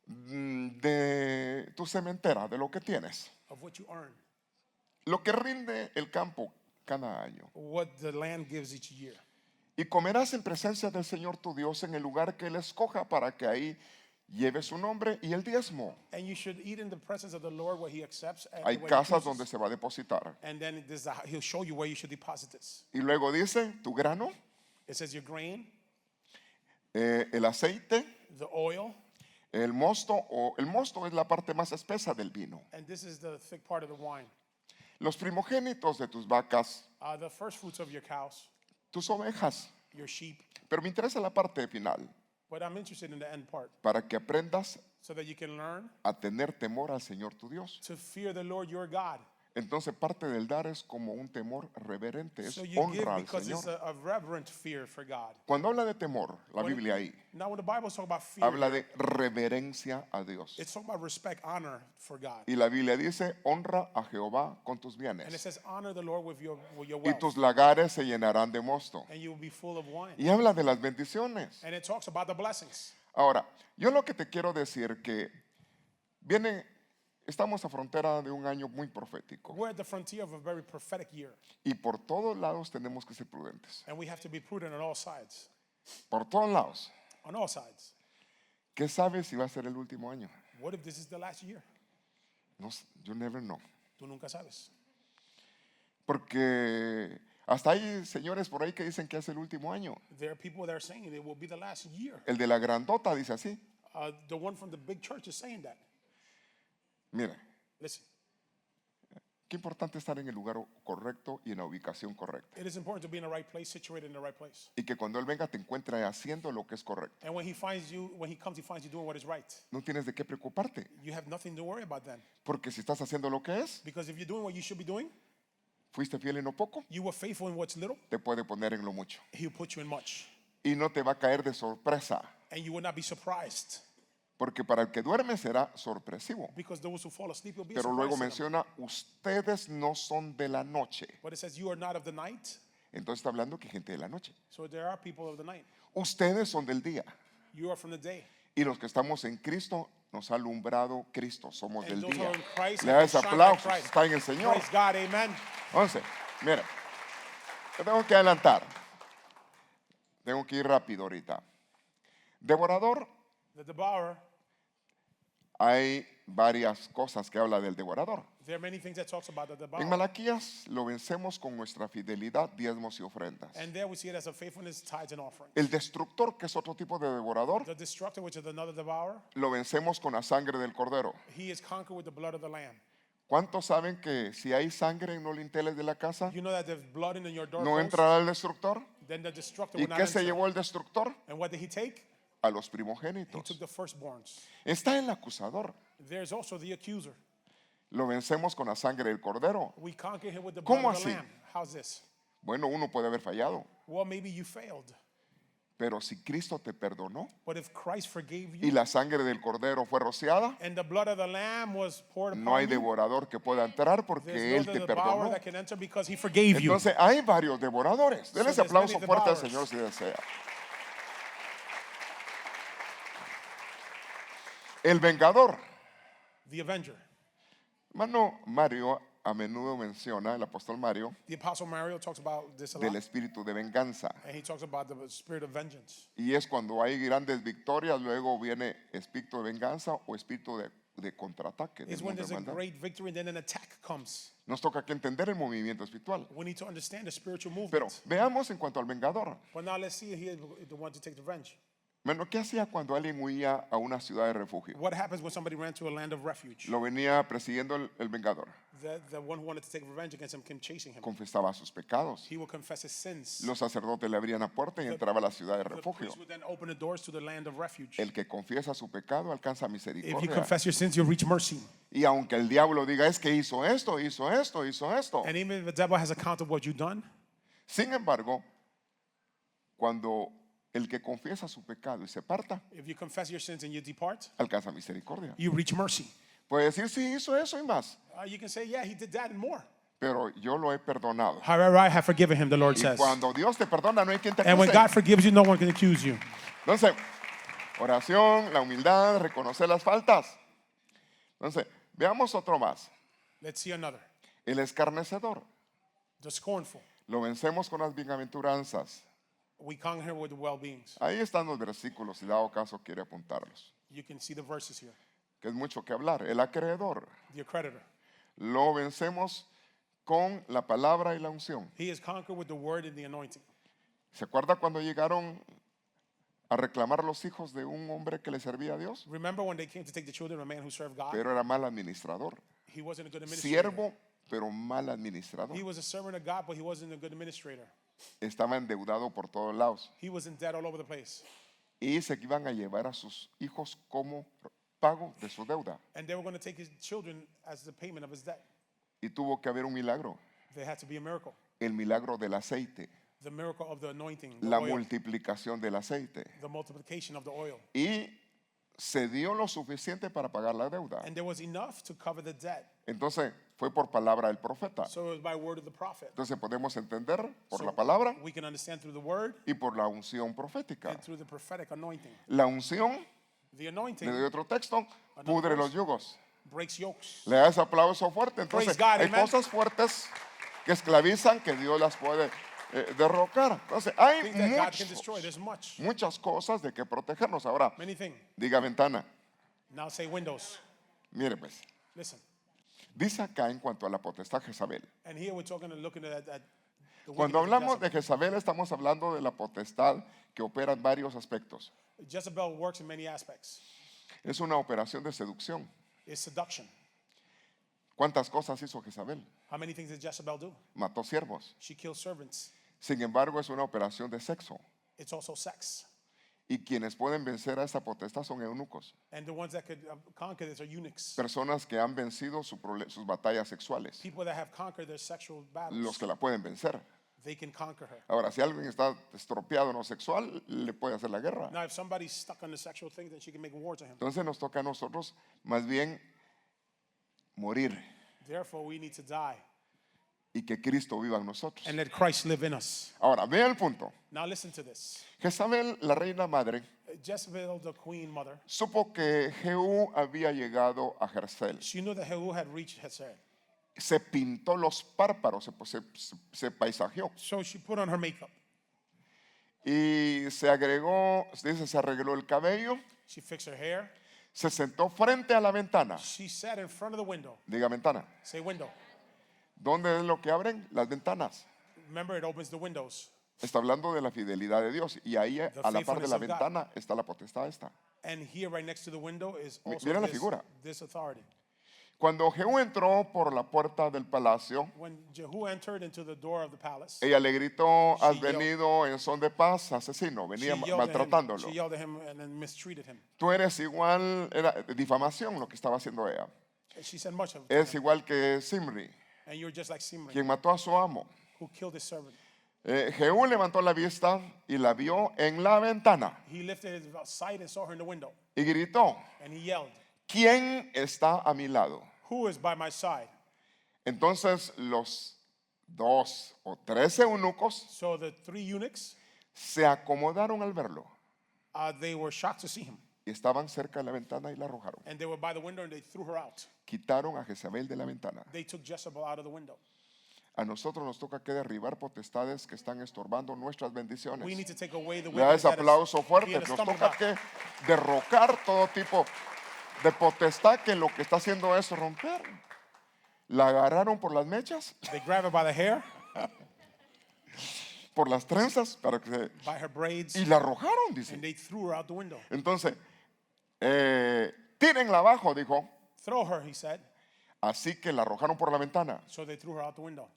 de tu cementera, de lo que tienes. of what you earn, Lo que rinde el campo cada año. what the land gives each year. Y comerás en presencia del Señor tu Dios en el lugar que Él escoja para que ahí lleve su nombre y el diezmo. And you should eat in the presence of the Lord where He accepts. And Hay where he casas chooses. donde se va a depositar. And then He'll show you where you should deposit this. Y luego dice, tu grano, It says your grain, el aceite, the oil, el mosto, o el mosto es la parte más espesa del vino. and this is the thick part of the wine. Los primogénitos de tus vacas, The first fruits of your cows, tus ovejas. your sheep. Pero me interesa la parte final, But I'm interested in the end part para que aprendas so that you can learn a tener temor al Señor tu Dios. to fear the Lord your God. Entonces parte del dar es como un temor reverente, es So you give honra al because it's Señor. a reverent fear for God. Cuando habla de temor, la When- Biblia ahí Now when the Bible talks about fear, habla de reverencia a Dios. it's talking about respect, honor for God. Y la Biblia dice, honra a Jehová con tus And it bienes. says honor the Lord with your Y wealth. tus lagares se llenarán de mosto. And you will be full of wine. Y habla de las bendiciones. And it talks about the blessings. Ahora, yo lo que te quiero decir que estamos a frontera de un año muy profético. We're at the frontier of a very prophetic year. Y por todos lados tenemos que ser prudentes. And we have to be prudent on all sides. Por todos lados. On all sides. ¿Qué sabes si va a ser el último año? What if this is the last year? No, you never know. Tú nunca sabes. Porque hasta hay señores por ahí que dicen que es el último año. There are people that are saying it will be the last year. El de la grandota dice así. The one from the big church is saying that. Mire, Listen, qué importante estar en el lugar correcto y en la ubicación correcta. it is important to be in the right place, situated in the right place. Y que cuando Él venga te encuentre haciendo lo que es correcto. And when he finds you, when he comes, he finds you doing what is right. No tienes de qué preocuparte. You have nothing to worry about then. Porque si estás haciendo lo que es, Because if you're doing what you should be doing, fuiste fiel en lo poco, you were faithful in what's little, te puede poner en lo mucho. he'll put you in much. Y no te va a caer de sorpresa. And you will not be surprised. Porque para el que duerme será sorpresivo. Because those who fall asleep will be Pero luego surprised to them. menciona, ustedes no son de la noche. But it says you are not of the night. Entonces está hablando que hay gente de la noche. So there are people of the night. Ustedes son del día. You are from the day. Y los que estamos en Cristo, nos ha alumbrado Cristo. Somos And del those who día. are in Christ, Le da they ese shine like aplauso. Christ. Está en el Señor. Praise God, amen. Entonces, mira, yo tengo que adelantar. Tengo que ir rápido ahorita. Devorador, The devourer, hay varias cosas que habla del devorador. there are many things that talks about the En devourer. Malaquías lo vencemos con nuestra fidelidad, diezmos y ofrendas. And there we see it as a faithfulness, tithes, and offering. El destructor, que es otro tipo de devorador, The destructor, which is another devourer, lo vencemos con la sangre del cordero. he is conquered with the blood of the lamb. ¿Cuántos saben que si hay sangre en los linteles de la casa, You know that there's blood in your no doorpost, entrará el destructor? then the destructor ¿Y will not qué se enter. llevó el destructor? And what did he take? A los He primogénitos. took the firstborns. Está el acusador. There's also the accuser. Lo vencemos con la sangre del cordero. We conquer him with the ¿Cómo blood of the así? lamb. How's this? Bueno, uno puede haber fallado, Well, maybe you failed. pero si Cristo te perdonó But if Christ forgave y you la sangre del cordero fue rociada, and the blood of the lamb was poured no hay upon you, devorador que pueda entrar porque there's Él no te devourer perdonó. that can enter because he forgave you. Entonces hay varios devoradores. Denle ese there's many aplauso fuerte al devourers. Señor si desea. El vengador. The avenger. Hermano Mario a menudo menciona, el apóstol Mario, The apostle Mario talks about this a del lot. espíritu de venganza. And he talks about the spirit of vengeance. Y es cuando hay grandes victorias, luego viene espíritu de venganza o espíritu de contraataque. del It's when mundo there's de a maldad. great victory and then an attack comes. Nos toca que entender el movimiento espiritual. We need to understand the spiritual Pero movement. veamos en cuanto al vengador. But now let's see here the one to take revenge. Bueno, ¿qué hacía cuando alguien huía a una ciudad de refugio? What happens when somebody ran to a land of refuge? Lo venía persiguiendo el vengador. The one who wanted to take revenge against him came chasing him. Confesaba sus pecados. He will confess his sins. Los sacerdotes le abrían la puerta y entraba a la ciudad de The refugio. priest would then open the doors to the land of refuge. El que confiesa su pecado alcanza If you misericordia. confess your sins, you'll reach mercy. Y aunque el diablo diga es que hizo esto, hizo esto, hizo esto. And even if the devil has account of what you've done, Sin embargo, cuando el que confiesa su pecado y se aparta, If you confess your sins and you depart, alcanza misericordia. you reach mercy. Puede decir, sí, hizo eso y más, You can say, yeah, he did that and more. pero yo lo he perdonado. However, I have forgiven him, the Lord Y says. cuando Dios te perdona, no hay quien te And when acuse. God forgives you, no one can accuse you. Entonces, oración, la humildad, reconocer las faltas. Entonces, veamos otro más. Let's see another. El escarnecedor. The scornful. Lo vencemos con las bienaventuranzas. We conquer with the well-beings. Ahí están los versículos, si dado caso quiere apuntarlos. You can see the verses here. Que es mucho que hablar. El acreedor. The accreditor. Lo vencemos con la palabra y la unción. He is conquered with the word and the anointing. ¿Se acuerda cuando llegaron a reclamar los hijos de un hombre que le servía a Dios? Remember when they came to take the children of a man who served God? Pero era mal administrador. He wasn't a good administrator. Siervo, pero mal administrador. He was a servant of God, but he wasn't a good administrator. Estaba endeudado por todos lados. He was in debt all over the place. Y se iban a llevar a sus hijos como pago de su deuda. And they were going to take his children as the payment of his debt. Y tuvo que haber un milagro. There had to be a miracle. El milagro del aceite. The miracle of the anointing, the La oil, multiplicación del aceite. the multiplication of the oil. Y se dio lo suficiente para pagar la deuda. And there was enough to cover the debt. Entonces fue por palabra del profeta. So it was by word of the prophet. Entonces podemos entender por So la palabra we can understand through the word y por la unción profética. and through the prophetic anointing. La unción, The le anointing doy otro texto, pudre los yugos. breaks yokes. Le da ese aplauso fuerte. Entonces Praise God, hay amen. cosas fuertes que esclavizan que Dios las puede derrocar. Entonces hay Things that God can destroy. There's muchas cosas de que protegernos. Ahora, many things. diga ventana. Now say windows. Mire pues, Listen. dice acá en cuanto a la potestad Jezabel. And here we're talking and looking at the Cuando wickedness of hablamos de Jezebel. Jezabel estamos hablando de la potestad que opera en varios aspectos. Jezebel works in many aspects. Es una operación de seducción. It's seduction. ¿Cuántas cosas hizo Jezabel? How many things did Jezebel do? Mató siervos. She kills servants. Sin embargo, es una operación de sexo. It's also sex. Y quienes pueden vencer a esta potestad son eunucos. And the ones that could conquer this are eunuchs. Personas que han vencido sus batallas sexuales. People that have conquered their sexual Los battles. que la pueden vencer. They can conquer her. Ahora, si alguien está estropeado en lo sexual, le puede hacer la guerra. Now, if somebody's stuck on the sexual thing, then she can make war to him. Entonces nos toca a nosotros más bien morir Therefore, we need to die y que Cristo viva en nosotros. and let Christ live in us. Ahora, vea el punto. Now, listen to this. Jezabel, la reina madre, Jezebel, the queen mother, supo que Jehú había llegado a Jerusalén. she knew that Jehu had reached Hazael. Se pintó los párpados, se paisajeó So she put on her makeup. y se agregó, dice, se arregló el cabello, She fixed her hair. se sentó frente a la ventana. She sat in front of the window. Diga ventana. Say window. ¿Dónde es lo que abren? Las ventanas. Remember, it opens the windows. Está hablando de la fidelidad de Dios y ahí a la par de faithfulness la of God. ventana está la potestad esta. And here, right next to the window, is also Mira la figura. this authority. Cuando Jehú entró por la puerta del palacio, When Jehu entered into the door of the palace, ella le gritó, has She yelled- venido en son de paz, asesino, she venía yelled, maltratándolo. she yelled at him and then mistreated him. Tú eres igual, era difamación lo que estaba haciendo ella. And she said much of it. Es igual que Simri, And you're just like Simri, quien mató a su amo. who killed his servant. Jehú levantó la vista y la vio en la ventana He lifted his sight and saw her in the window. y gritó, And he yelled, ¿quién está a mi lado? who is by my side? Entonces los 2 o 3 eunucos So the 3 eunuchs, se acomodaron al verlo they were shocked to see him. y estaban cerca de la ventana y la arrojaron. And they were by the window and they threw her out. Quitaron a Jezabel de la ventana. They took Jezebel out of the window. A nosotros nos toca que derribar potestades que están estorbando nuestras bendiciones. We need to take away the Le da wickedness ese that is aplauso fuerte. being a Nos stumbling toca block. que derrocar todo tipo de potestad que lo que está haciendo es romper. La agarraron por las mechas, They grab her by the hair, por las trenzas, para que by her braids, y la arrojaron, dice. and they threw her out the window. Entonces, tírenla abajo, dijo. Throw her, he said. Así que la arrojaron por la ventana. So they threw her out the window.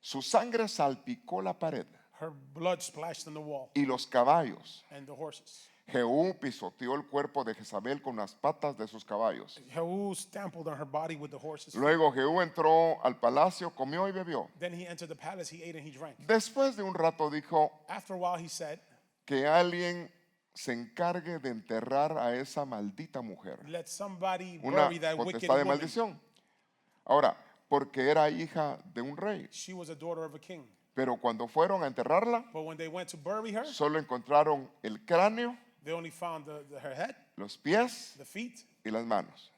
Su sangre salpicó la pared Her blood splashed on the wall y los caballos. and the horses. Jehú pisoteó el cuerpo de Jezabel con las patas de sus caballos. Jehu stampled on her body with the horses. Luego Jehú entró al palacio, comió y bebió. Then he entered the palace, he ate and he drank. Después de un rato dijo, After a while, he said, que alguien se encargue de enterrar a esa maldita mujer. Let somebody Una bury that wicked potestad de woman. maldición. Ahora, porque era hija de un rey. She was a daughter of a king. Pero cuando fueron a enterrarla, But when they went to bury her, solo encontraron el cráneo, they only found her head, los pies the feet, y las manos.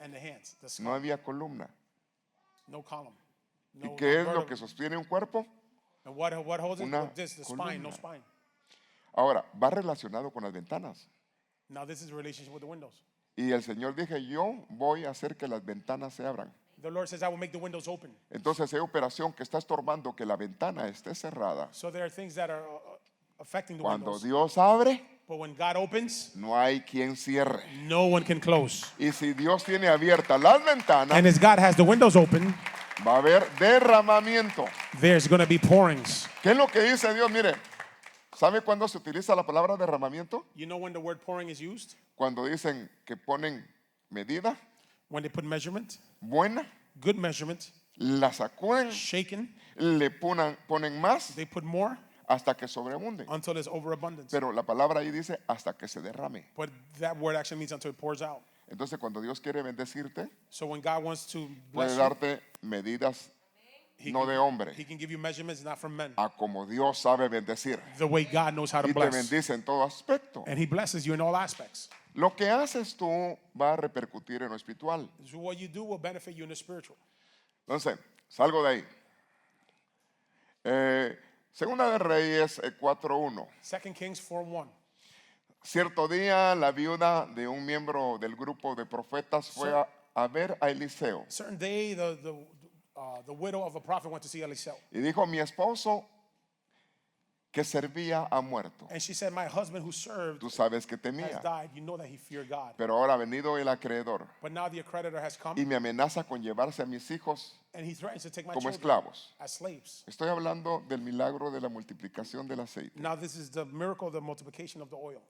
and the hands, the skull. No había columna. No column. ¿Y No, qué no es lo vertebra. que sostiene un cuerpo? And what holds it? Una Well, this, the spine, no columna. spine. Ahora, va relacionado con las ventanas. Now this is a relationship with the windows. Y el Señor dije, yo voy a hacer que las ventanas se abran. The Lord says, I will make the windows open. Entonces hay operación que está estorbando que la ventana esté cerrada. So there are things that are affecting the Cuando windows. Dios abre, But when God opens, no hay quien cierre. no one can close. Y si Dios tiene abiertas las ventanas, And as God has the windows open, va a haber derramamiento. there's going to be pourings. ¿Qué es lo que dice Dios? Mire, ¿sabe cuándo se utiliza la palabra derramamiento? You know when the word pouring is used? Cuando dicen que ponen medida When they put measurement, buena, good measurement, la sacuden, shaken, le ponen más they put more hasta que sobreabunde. until there's overabundance. Pero la palabra ahí dice hasta que se derrame. But that word actually means until it pours out. Entonces cuando Dios quiere bendecirte, So when God wants to puede bless you, darte medidas he no can, de hombre, he can give you measurements not from men. a como Dios sabe bendecir. The way God knows how to Y te bless. bendice en todo aspecto. And he blesses you in all aspects. Lo que haces tú va a repercutir en lo espiritual. So what you do will benefit you in the spiritual. Entonces, salgo de ahí. Segunda de Reyes 4:1. 2 Kings 4:1. Cierto día la viuda de un miembro del grupo de profetas fue a ver a Eliseo Certain day, the widow of a prophet went to see Eliseo. y dijo, mi esposo que servía ha muerto. And she said, my husband who served Tú sabes que has temía, died. You know that he feared God. pero ahora ha venido el acreedor But now the accreditor has come, y me amenaza con llevarse a mis hijos and he threatens to take my como children esclavos. as slaves. Estoy hablando del milagro de la multiplicación del aceite. Now this is the miracle of the multiplication of the oil.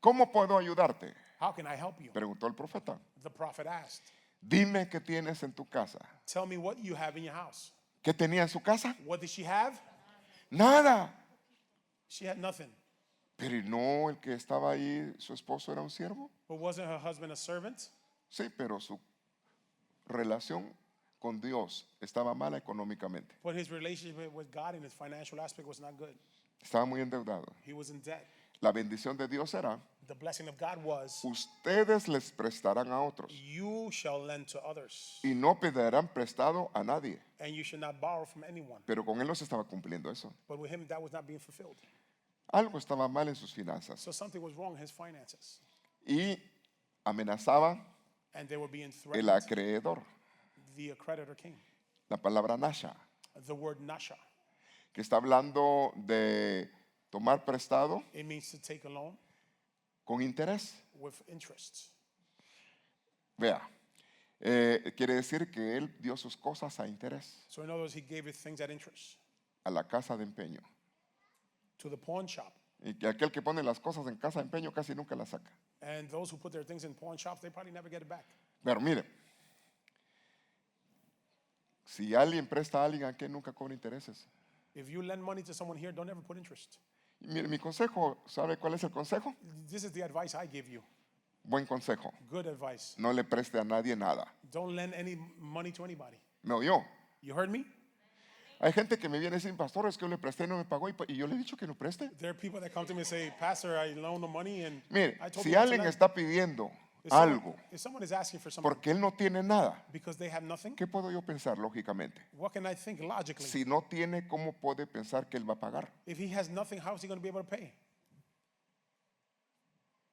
¿Cómo puedo ayudarte? How can I help you? Preguntó el profeta. The prophet asked, Dime qué tienes en tu casa. tell me what you have in your house. ¿Qué tenía en su casa? What did she have? Nada. She had nothing. Pero ¿y no el que estaba ahí, su esposo era un siervo? But wasn't her husband a servant? Sí, pero su relación con Dios estaba mala económicamente. But his relationship with God in his financial aspect was not good. Estaba muy endeudado. He was in debt. La bendición de Dios era, The blessing of God was, ustedes les prestarán a otros you shall lend to others, y no pedirán prestado a nadie. and you should not borrow from anyone. Pero con él no se estaba cumpliendo eso. But with him, that was not being fulfilled. Algo estaba mal en sus finanzas. So something was wrong in his finances. Y amenazaba And they were being el threatened. acreedor. The accreditor came. La palabra nasha, The word nasha. que está hablando de tomar prestado It means to take a loan con interés. with interest. Vea, quiere decir que él dio sus cosas a interés, So in other words, he gave his things at interest a la casa de empeño. to the pawn shop. Y que aquel que pone las cosas en casa de empeño casi nunca las saca. And those who put their things in pawn shops, they probably never get it back. Pero mire, si alguien presta a alguien, ¿a qué nunca cobra intereses? If you lend money to someone here, don't ever put interest. Y mire, mi consejo, ¿sabe cuál es el consejo? This is the advice I give you. Buen consejo. Good advice. No le preste a nadie nada. Don't lend any money to anybody. ¿Me oyó? You heard me? Hay gente que me viene sin pastor, es que yo le presté y no me pagó y yo le he dicho que no preste. There are people that come to me and say, Pastor, I loaned the money and Mire, I told si you not to alguien lend. está pidiendo If someone- algo if someone is asking for something porque él no tiene nada, because they have nothing, ¿qué puedo yo pensar lógicamente? what can I think logically? Si no tiene, ¿cómo puede pensar que él va a pagar? If he has nothing, how is he going to be able to pay?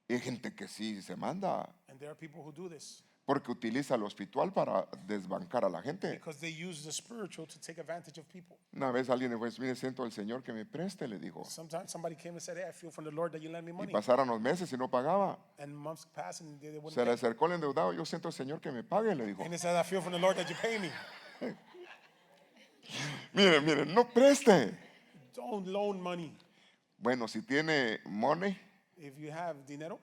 Y hay gente que sí se manda And there are people who do this porque utiliza lo espiritual para desbancar a la gente. because they use the spiritual to take advantage of people. Una vez alguien le dijo, mire, siento al Señor que me preste, le dijo. Sometimes somebody came and said, hey, I feel from the Lord that you lend me Y money. pasaron los meses y no pagaba. And months passed and they wouldn't Se le pay. acercó el endeudado, yo siento al Señor que me pague, le dijo. And he said, I feel from the Lord that you pay me. Mire, no preste. Don't loan money. Bueno, si tiene money, If you have dinero,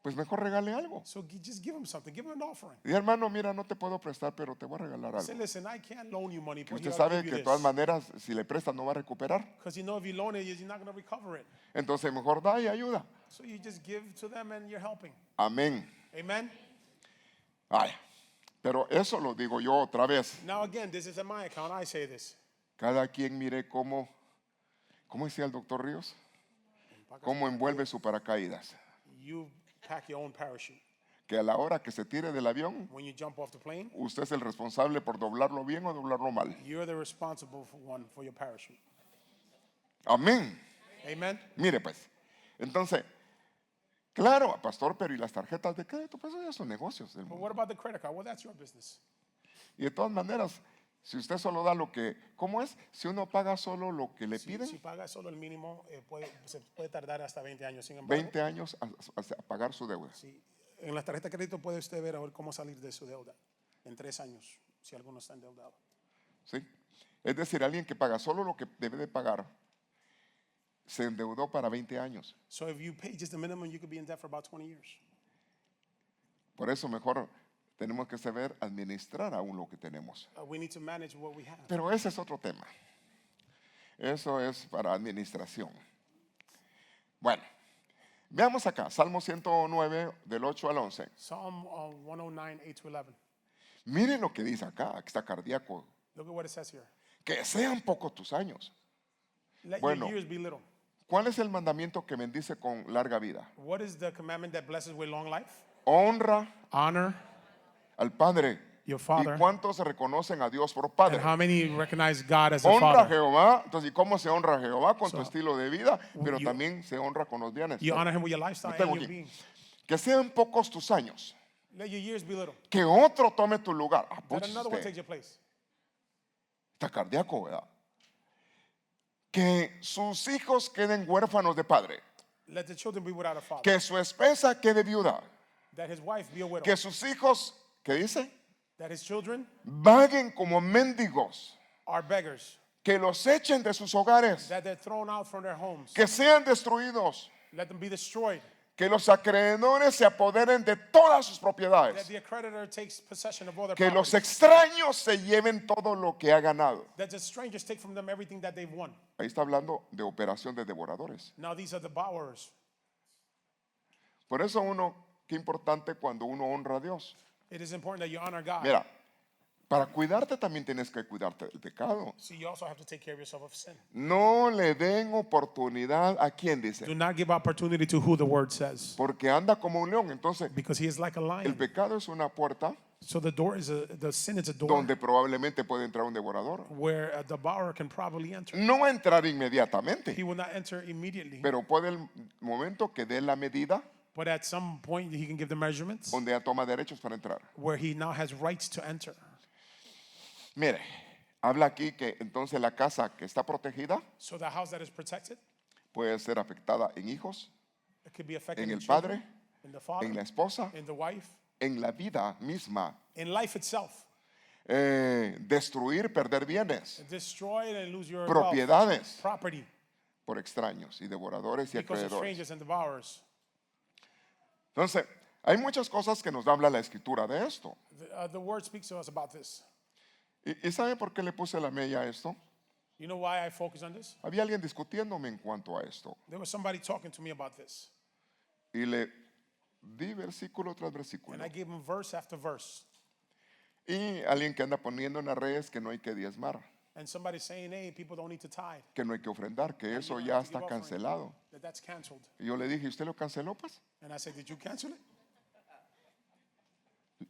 pues mejor regale algo. So just give him something. Give him an offering. Y hermano, mira, no te puedo prestar, pero te voy a regalar Say, algo. listen, I can't loan you money, Que but usted here, I'll sabe give que you de todas this. maneras, si le presta, no va a recuperar. Because you know if you loan it, you're not going to recover it. Entonces mejor da y ayuda. So you just give to them and you're helping. Amén. Amen? Ay, pero eso lo digo yo otra vez. Now again, this is in my account. I say this. Cada quien mire cómo decía el doctor Ríos, cómo envuelve su paracaídas. You pack your own parachute. Que a la hora que se tire del avión, When you jump off the plane, usted es el responsable por doblarlo bien o doblarlo mal. you're the responsible one for your parachute. Amén. Amen? Mire pues, entonces, claro, pastor, pero ¿y las tarjetas de crédito? Pues eso ya son negocios del But mundo. what about the credit card? Well, that's your business. Y de todas maneras, si usted solo da lo que, ¿cómo es? Si uno paga solo lo que le Si piden, paga solo el mínimo, se puede tardar hasta 20 años. Sin embargo, 20 años a pagar su deuda. sí, en la tarjeta de crédito puede usted ver a ver cómo salir de su deuda en 3 años, si alguno está endeudado. ¿Sí? Es decir, alguien que paga solo lo que debe de pagar, se endeudó para 20 años. So if you pay just the minimum, you could be in debt for about 20 years. Por eso mejor tenemos que saber administrar aún lo que tenemos. We need to manage what we have. Pero ese es otro tema. Eso es para administración. Bueno, veamos acá, Salmo 109 del 8 al 11. Psalm 109, 8 to 11. Miren lo que dice acá, aquí está cardíaco. Look at what it says here. Que sean pocos tus años. Let Bueno. your years be little. ¿Cuál es el mandamiento que bendice con larga vida? What is the commandment that blesses with long life? Honra Honor al Padre. your father. ¿Y cuántos reconocen a Dios por And Padre? how many recognize God as a Honra a father? Jehová. Entonces, ¿y cómo se honra a Jehová? Con tu So, estilo de vida, pero you- también se honra con los bienes. You honor him with your lifestyle Lo tengo and your aquí. being. Que sean pocos tus años. Let your years be little. Que otro tome tu lugar. Ah, That pucha, another one usted takes your place. está cardíaco, ¿verdad? Que sus hijos queden huérfanos de padre. Let the children be without a father. Que su esposa quede viuda. That his wife be a widow. Que sus hijos, ¿qué dice? That his children Vaguen como mendigos. are beggars. Que los echen de sus hogares. That they're thrown out from their homes. Que sean destruidos. Let them be destroyed. Que los acreedores se apoderen de todas sus That propiedades. the accreditor takes possession of all their Que los properties. extraños se lleven todo lo que ha ganado. That the strangers take from them everything that they've won. Ahí está hablando de operación de devoradores. Now these are the borrowers. Por eso qué importante cuando uno honra a Dios. It is important that you honor God. Mira, para cuidarte también tienes que cuidarte del pecado. So you also have to take care of yourself of sin. No le den oportunidad a quien Do dice, not give opportunity to who the word says. porque anda como un león. Entonces, Because he is like a el lion. pecado es una puerta So the sin is a door donde probablemente puede entrar un devorador. where the borrower can probably enter. No va a entrar inmediatamente, He will not enter immediately. pero puede el momento que dé la medida But at some point he can give the measurements donde ya toma derechos para entrar. where he now has rights to enter. Mire, habla aquí que entonces la casa que está protegida So the house that is protected, puede ser afectada en hijos, it could be affected en in el children, padre, in the father, en la esposa, in the wife, en la vida misma. in life itself. Destruir, perder bienes, Destroy and lose your wealth, propiedades property por extraños y devoradores y because of acreedores. strangers and devourers. Entonces, hay muchas cosas que nos habla la escritura de esto. The word speaks to us about this. ¿Y sabe por qué le puse la mella a esto? You know why I focus on this? Había alguien discutiéndome en cuanto a esto. There was somebody talking to me about this. Y le di versículo tras versículo. And I gave him verse after verse. Y alguien que anda poniendo en las redes que no hay que diezmar, And somebody saying, hey, people don't need to tithe. que no hay que ofrendar, que eso You don't ya have to está give offering. cancelado. That's canceled. Y yo le dije, ¿y usted lo canceló pues? And I said, did you cancel it?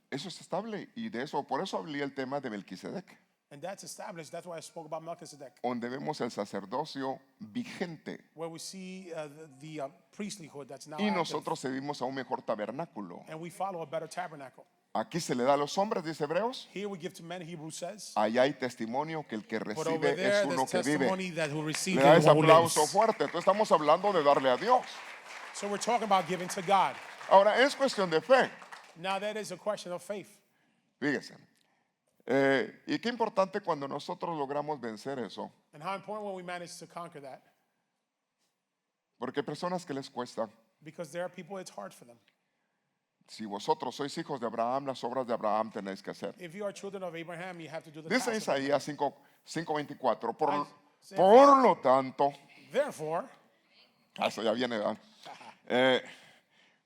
Eso es estable y de eso, por eso hablé el tema de Melquisedec, And that's established. That's why I spoke about Melchizedek, donde vemos el sacerdocio vigente. where we see the priestlyhood that's now Y active. nosotros servimos a un mejor tabernáculo. And we follow a better tabernacle. Aquí se le da a los hombres, dice Hebreos. Here we give to men, Hebrews says. Allá hay testimonio que el que But over recibe there, es uno there's que vive. testimony that who receives Le da is ese one who aplauso lives. fuerte. Entonces estamos hablando de darle a Dios. So we're talking about giving to God. Ahora es cuestión de fe. Now that is a question of faith. Fíjese. Y qué importante cuando nosotros logramos vencer eso. And how important when we manage to conquer that. Porque hay personas que les cuesta. Because there are people it's hard for them. si vosotros sois hijos de Abraham, las obras de Abraham tenéis que hacer. If you are children of Abraham, you have to do the Dice tasks of Abraham. Isaías 5:24, Isaiah por lo tanto, Therefore, eso ya viene, ¿verdad?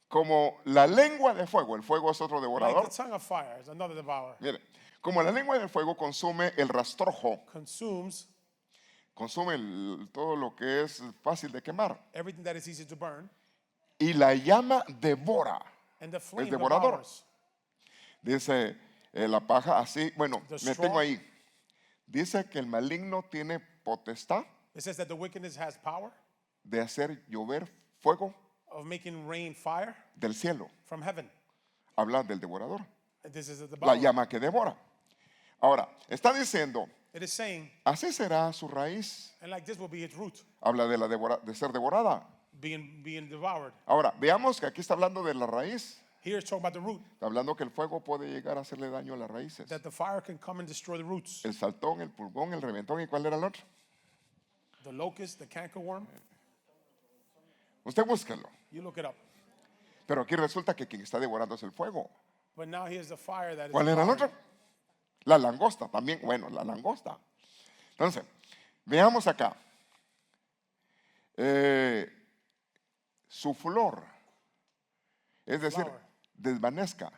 Como la lengua de fuego, el fuego es otro like devorador. the tongue of fire is another devourer, Mire, como la lengua de fuego consume el rastrojo, consumes consume todo lo que es fácil de quemar, everything that is easy to burn, y la llama devora, and the flame devorador. devours. Dice la paja así, bueno, The me straw. tengo ahí. Dice que el maligno tiene potestad It says that the wickedness has power de hacer llover fuego of making rain fire del cielo. from heaven. Habla del devorador, And this is the la devourer. llama que devora. Ahora, está diciendo, It is saying, así será su raíz. and like this will be its root, Habla de, de ser devorada. being devoured. Ahora, veamos que aquí está hablando de la raíz. Here it's talking about the root, Está hablando que el fuego puede llegar a hacerle daño a las raíces. that the fire can come and destroy the roots. El saltón, el pulgón, el reventón, ¿y cuál era el otro? The locust, the cankerworm, Usted búsquelo. you look it up. Pero aquí resulta que quien está devorando es el fuego. But now here's the fire that is ¿Cuál era el devouring. otro? La langosta también. Bueno, la langosta. Entonces, veamos acá. Su flor, es decir, Flower. desvanezca.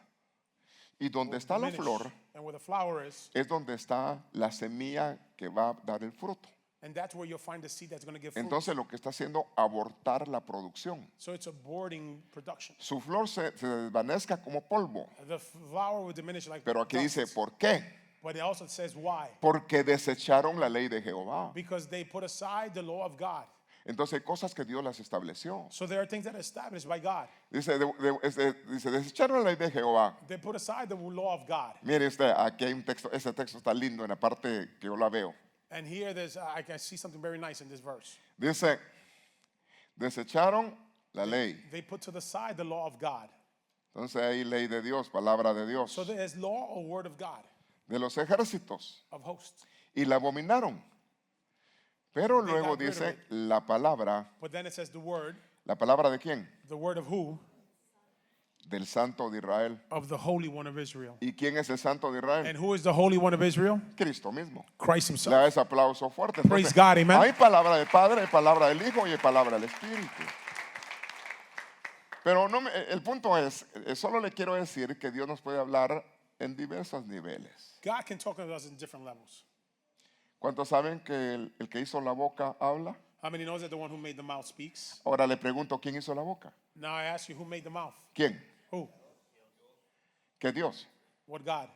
Y donde está la Diminish. flor And where the flower is, es donde está la semilla que va a dar el fruto. and that's where you'll find the seed that's going to give fruit. Entonces lo que está haciendo abortar la producción. So it's aborting production. Su flor se desvanezca como polvo. The flower will diminish like Pero aquí dice, dust. ¿por qué? But it also says why. Porque desecharon la ley de Jehová. Because they put aside the law of God. Entonces hay cosas que Dios las estableció. So there are things that are established by God. Dice, dice, desecharon la ley de Jehová. They put aside the law of God. Mire usted, aquí hay un texto, ese texto está lindo en la parte que yo la veo. And here there's, I can see something very nice in this verse. Dice, desecharon la ley. They put to the side the law of God. Entonces hay ley de Dios, palabra de Dios, So there is law or word of God, de los ejércitos, of hosts. y la abominaron. Pero They luego got rid of dice it. la palabra. But then it says the word ¿De quién? of who? Del Santo de Israel. Of the Holy One of Israel. ¿Y quién es el Santo de Israel? And who is the Holy One of Israel? Cristo mismo. Christ Le himself. da ese aplauso fuerte. Praise God, amen. Hay palabra del Padre, hay palabra del Hijo y hay palabra del Espíritu. Pero no el punto es, solo le quiero decir que Dios nos puede hablar en diversos niveles. God can talk to us in different levels. ¿Cuántos saben que el que hizo la boca habla? How many knows that the one who made the mouth speaks? Ahora le pregunto, ¿quién hizo la boca? Now I ask you, who made the mouth? ¿Quién? Who? Que Dios. What God?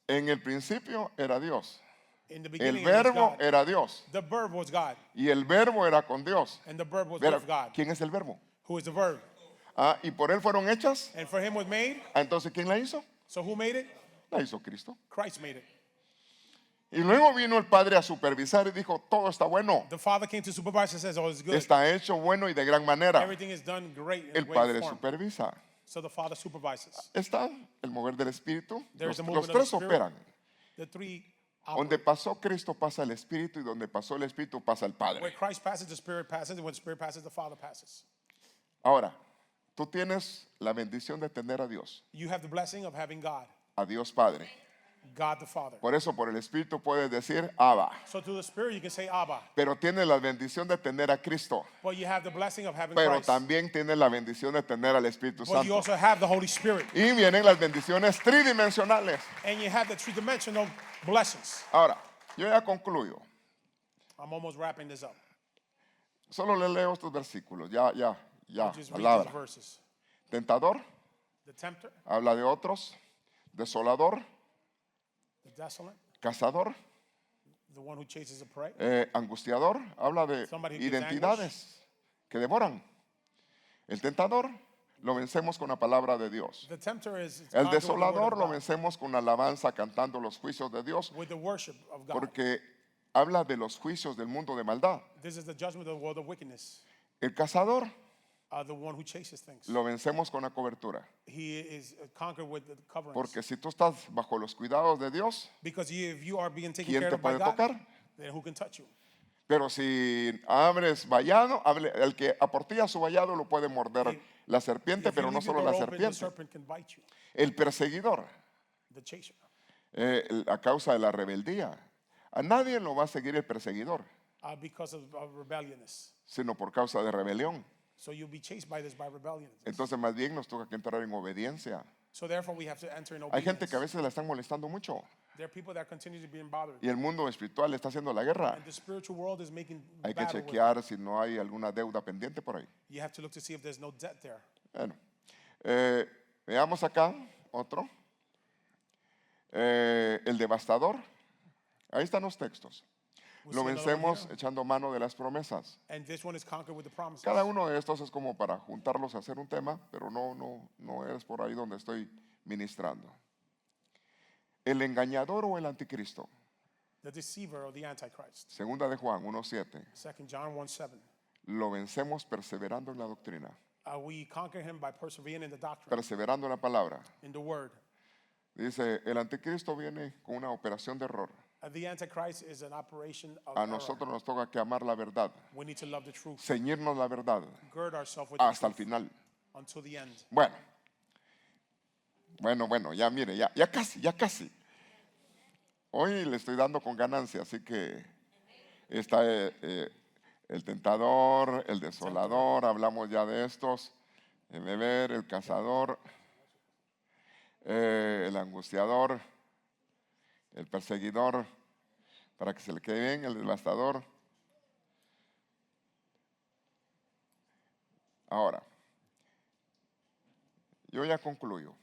En el principio era Dios. In the El beginning, it was verbo God. era Dios. The verb was God, Y el verbo era con Dios. and the verb was Pero, with God. ¿quién es el verbo? Who is the verb? Ah, y por él fueron hechas. And for him was made. Ah, entonces, ¿quién la hizo? So who made it? La hizo Cristo. Christ made it. Y luego vino el Padre a supervisar y dijo, todo está bueno. The Father came to supervise and says, "Oh, it's good. Está hecho bueno y de gran manera. Everything is done great in El great Padre form." supervisa. So the Father supervises. Está el mover del Espíritu. There is Los, a los movement of the tres Spirit. operan. The three Donde operate. pasó Cristo pasa el Espíritu y donde pasó el Espíritu pasa el Where Padre. Christ passes, the Spirit passes, and when the Spirit passes, the Father passes. Ahora, tú tienes la bendición de tener a Dios, You have the blessing of having God, a Dios Padre. God the Father. Por eso por el Espíritu puedes decir Abba. So through the Spirit, you can say Abba, Pero tienes la bendición de tener a Cristo. but you have the blessing of having Pero Christ. también tienes la bendición de tener al Espíritu But you Santo. also have the Holy Spirit, Y vienen las bendiciones tridimensionales. and you have the three-dimensional blessings. Ahora, yo ya concluyo. I'm almost wrapping this up. Solo le leo estos versículos. Ya, Just read these palabra. verses. Tentador, The tempter, habla de otros. Desolador, the desolate, cazador, the one who chases a prey. angustiador, habla de Somebody who gives identidades que devoran. El tentador lo vencemos con la palabra de Dios. The tempter is it's El conquered with the word desolador of lo God, vencemos con alabanza cantando los juicios de Dios, with the worship of God. porque habla de los juicios del mundo de maldad. This is the judgment of the world of wickedness. El cazador The one who chases things. lo vencemos con la cobertura, He is conquered with the coverings. porque si tú estás bajo los cuidados de Dios, Because if you are being taken ¿quién care te of by puede God, tocar? then who can touch you? Pero si abres vallado, el que aportilla su vallado lo puede morder la serpiente, If you pero no leave your solo la door open, the serpiente. serpent can bite you, El perseguidor, the chaser. a causa de la rebeldía. A nadie lo va a seguir el perseguidor, Because of rebelliousness. sino por causa de rebelión. So you'll be chased by this by rebelliousness. Entonces más bien nos toca que entrar en obediencia. So therefore we have to enter in Hay obedience. gente que a veces la están molestando mucho There are people that continue to be bothered. y el mundo espiritual está haciendo la guerra. And the spiritual world is making Hay que battle with them. chequear si no hay alguna deuda pendiente por ahí. You have to look to see if there's no debt there. Bueno, veamos acá otro. El devastador. Ahí están los textos. We'll Lo see another one vencemos here. echando mano de las promesas. And this one is conquered with the promises. Cada uno de estos es como para juntarlos a hacer un tema, pero no es por ahí donde estoy ministrando. El engañador o el anticristo. The deceiver or the antichrist. Segunda de Juan 1:7. 2 John 1:7. Lo vencemos perseverando en la doctrina, We conquer him by persevering in the doctrine, perseverando en la palabra. in the word. Dice, el anticristo viene con una operación de error. The antichrist is an operation of A error. nosotros nos toca que amar la verdad, We need to love the truth, ceñirnos la verdad gird ourselves with the hasta el truth final. until the end. Bueno, ya mire, ya casi. Hoy le estoy dando con ganancia, así que está el tentador, el desolador, hablamos ya de estos, el beber, el cazador, el angustiador, el perseguidor, para que se le quede bien, el devastador. Ahora, yo ya concluyo.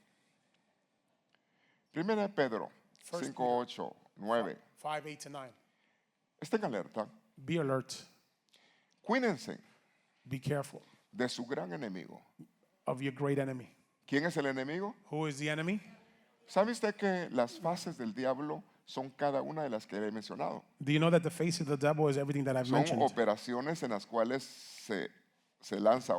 Primera de Pedro 5, 8, 9. 5, 8 to 9. Estén alerta. Be alert. Cuídense Be careful de su gran enemigo. of your great enemy. ¿Quién es el enemigo? Who is the enemy? ¿Sabe usted que las fases del diablo son cada una de las que he mencionado? Do you know that the face of the devil is everything that I've Son mentioned? operaciones en las cuales se lanza a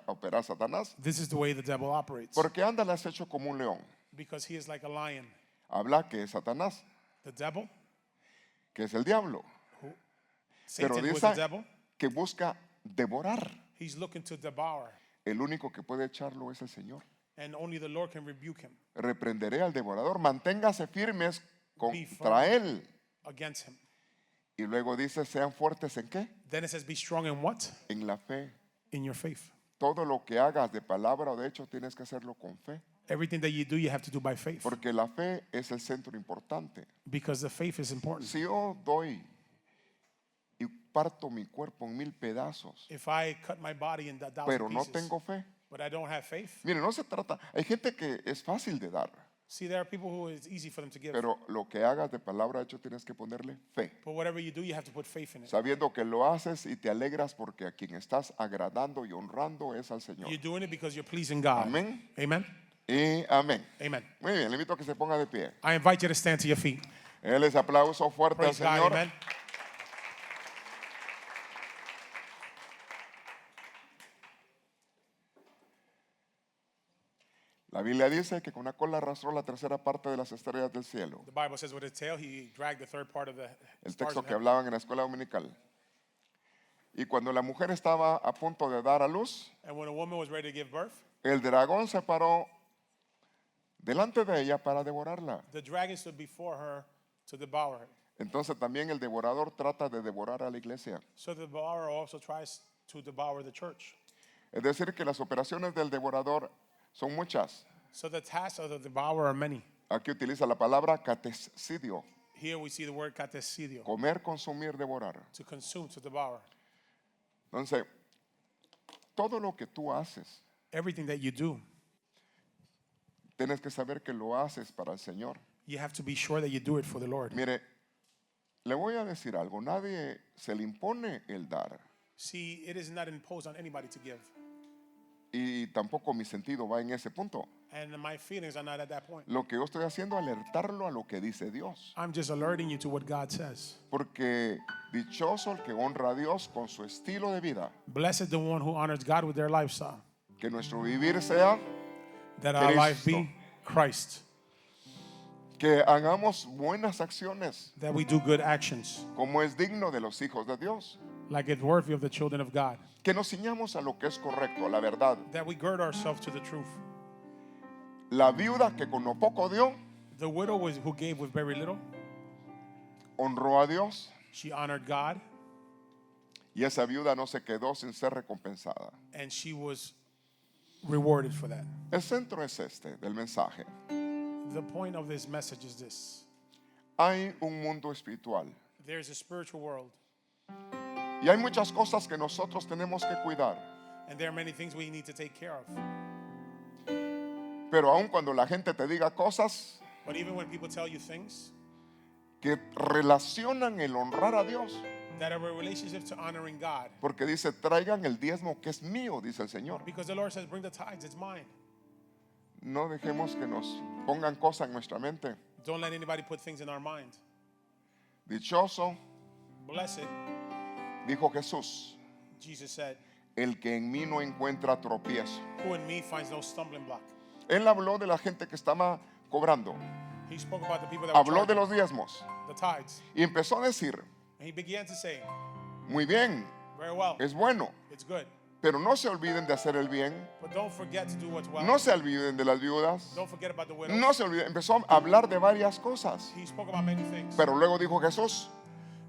operar Satanás. This is the way the devil operates. Porque anda el acecho como un león. Because he is like a lion. Habla que es Satanás, The devil, que es el diablo. Pero Satan was dice the devil. que busca devorar. He's looking to devour. El único que puede echarlo es el Señor. And only the Lord can rebuke him Reprenderé al devorador. Manténgase firmes Be firm. contra él. against him. Y luego dice, sean fuertes en qué? Then it says, be strong in what? En la fe. In your faith. Todo lo que hagas de palabra o de hecho tienes que hacerlo con fe. Everything that you do, you have to do by faith. Porque la fe es el centro importante. Because the faith is important. Si yo doy y parto mi cuerpo en 1000 pedazos, If I cut my body in that pero thousand no pieces, tengo fe. but I don't have faith. Mire, no se trata, hay gente que es fácil de dar, See, there are people who it's easy for them to give. pero lo que hagas de palabra de hecho tienes que ponerle fe. But whatever you do, you have to put faith in it. Sabiendo que lo haces y te alegras porque a quien estás agradando y honrando es al Señor. You're doing it because you're pleasing God. Amén. Amen. Y amén. Amen. Muy bien, le invito a que se ponga de pie. I invite you to stand to your feet. Él es aplauso fuerte al Praise God. Señor. Amen. La Biblia dice que con una cola arrastró la tercera parte de las estrellas del cielo. The Bible says with his tail, he dragged the third part of the El stars texto in que heaven. hablaban en la escuela dominical. Y cuando la mujer estaba a punto de dar a luz, And when a woman was ready to give birth, el dragón se paró delante de ella para devorarla. the dragon stood before her to devour her. Entonces también el devorador trata de devorar a la iglesia. So the devourer also tries to devour the church. Es decir, que las operaciones del devorador son muchas. So the tasks of the devourer are many. Aquí utiliza la palabra catecidio, Here we see the word catecidio, comer, consumir, devorar. to consume, to devour. Entonces, todo lo que tú haces, Everything that you do, tienes que saber que lo haces para el Señor. you have to be sure that you do it for the Lord. Mire, le voy a decir algo, nadie se le impone el dar See, it is not imposed on anybody to give. y tampoco mi sentido va en ese punto. And my feelings are not at that point. Lo que yo estoy haciendo es alertarlo a lo que dice Dios. I'm just alerting you to what God says. Porque dichoso el que honra a Dios con su estilo de vida. Blessed the one who honors God with their lifestyle. Que nuestro vivir sea That our life Cristo. be Christ. que hagamos buenas acciones, that we do good actions, como es digno de los hijos de Dios. like it's worthy of the children of God, Que nos ciñamos a lo que es correcto, a la verdad. that we gird ourselves to the truth. La viuda que con lo poco dio, The widow who gave with very little, honró a Dios, she honored God, y esa viuda no se quedó sin ser recompensada. and she was rewarded for that. El centro es este del mensaje. The point of this message is this: Hay un mundo espiritual there's a spiritual world, y hay muchas cosas que nosotros tenemos que cuidar. and there are many things we need to take care of. Pero aun cuando la gente te diga cosas But even when people tell you things que relacionan el honrar a Dios, that are a relationship to honoring God, porque dice, traigan el diezmo que es mío, dice el Señor. because the Lord says, bring the tithes, it's mine. No dejemos que nos pongan cosas en nuestra mente. Don't let anybody put things in our mind. Dichoso, Blessed, dijo Jesús, Jesus said, el que en mí no encuentra tropiezo. who in me finds no stumbling block. Él habló de la gente que estaba cobrando, He spoke about the people that were habló de charging los diezmos the tithes. y empezó a decir, And he began to say, muy bien, very well, es bueno, it's good. pero no se olviden de hacer el bien, But don't forget to do what's well. no se olviden de las viudas, Don't forget about the widows. no se olviden, empezó a hablar de varias cosas, He spoke about many things. pero luego dijo Jesús,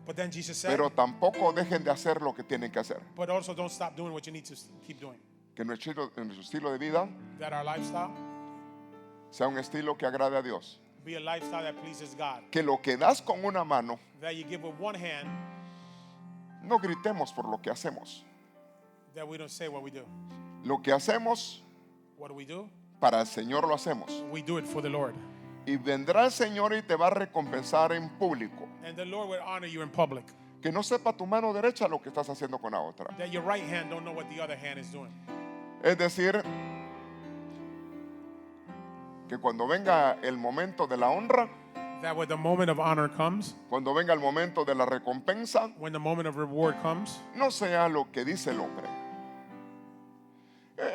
But then Jesus said, pero tampoco dejen de hacer lo que tienen que hacer, but also don't stop doing what you need to keep doing. que nuestro estilo de vida That our lifestyle sea un estilo que agrade a Dios, be a lifestyle that pleases God. que lo que das con una mano, That you give with one hand, no gritemos por lo que hacemos, that we don't say what we do. lo que hacemos What do we do? para el Señor lo hacemos. We do it for the Lord. Y vendrá el Señor y te va a recompensar en público. And the Lord will honor you in public. Que no sepa tu mano derecha lo que estás haciendo con la otra. That your right hand don't know what the other hand is doing. Es decir, que cuando venga el momento de la honra, That when the moment of honor comes, cuando venga el momento de la recompensa, when the moment of reward comes, no sea lo que dice el hombre.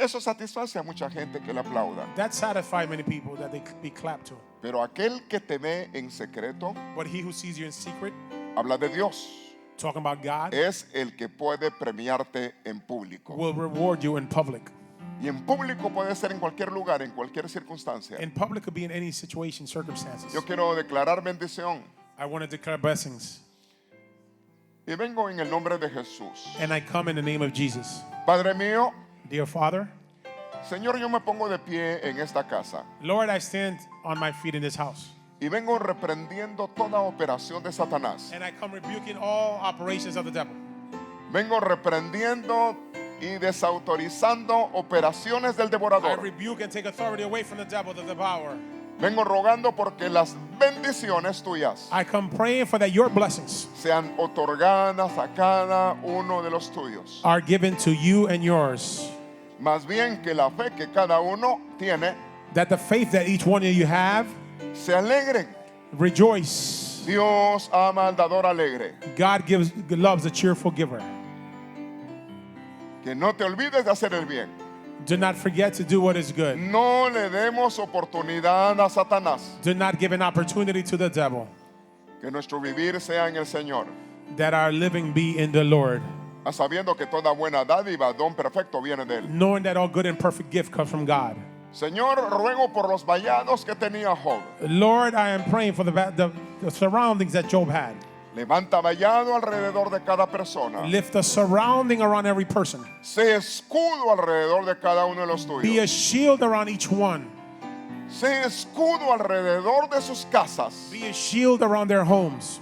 Eso satisface a mucha gente que le aplauda. that satisfies many people that they be clapped to. Pero aquel que te ve en secreto, But he who sees you in secret, habla de Dios, talking about God, es el que puede premiarte en público. will reward you in public. Y en público puede ser en cualquier lugar, en cualquier circunstancia. In public could be in any situation, circumstances. Yo quiero declarar bendición I want to declare blessings. y vengo en el nombre de Jesús. And I come in the name of Jesus. Padre mío, Dear Father, Señor, yo me pongo de pie en esta casa Lord, I stand on my feet in this house. y vengo reprendiendo toda operación de Satanás. And I come rebuking all operations of the devil. Vengo reprendiendo y desautorizando operaciones del I devorador. rebuke and take authority away from the devil, the devourer. Vengo rogando porque las bendiciones tuyas I come praying for that your blessings sean otorgadas a cada uno de los tuyos. are given to you and yours. Más bien que la fe que cada uno tiene That the faith that each one of you have, se alegren. rejoice. Dios ama al dador alegre. God loves a cheerful giver. Que no te olvides de hacer el bien. Do not forget to do what is good. No le demos oportunidad a Satanás. Do not give an opportunity to the devil. Que nuestro vivir sea en el Señor. That our living be in the Lord. Sabiendo que toda buena dádiva, don perfecto viene de Él. Knowing that all good and perfect gift comes from God. Señor, ruego por los vallados que tenía Job. Lord, I am praying for the surroundings that Job had. Levanta vallado alrededor de cada persona. Lift a surrounding around every person. Sé escudo alrededor de cada uno de los Be a tuyos. shield around each one. Sé escudo alrededor de sus casas. Be a shield around their homes.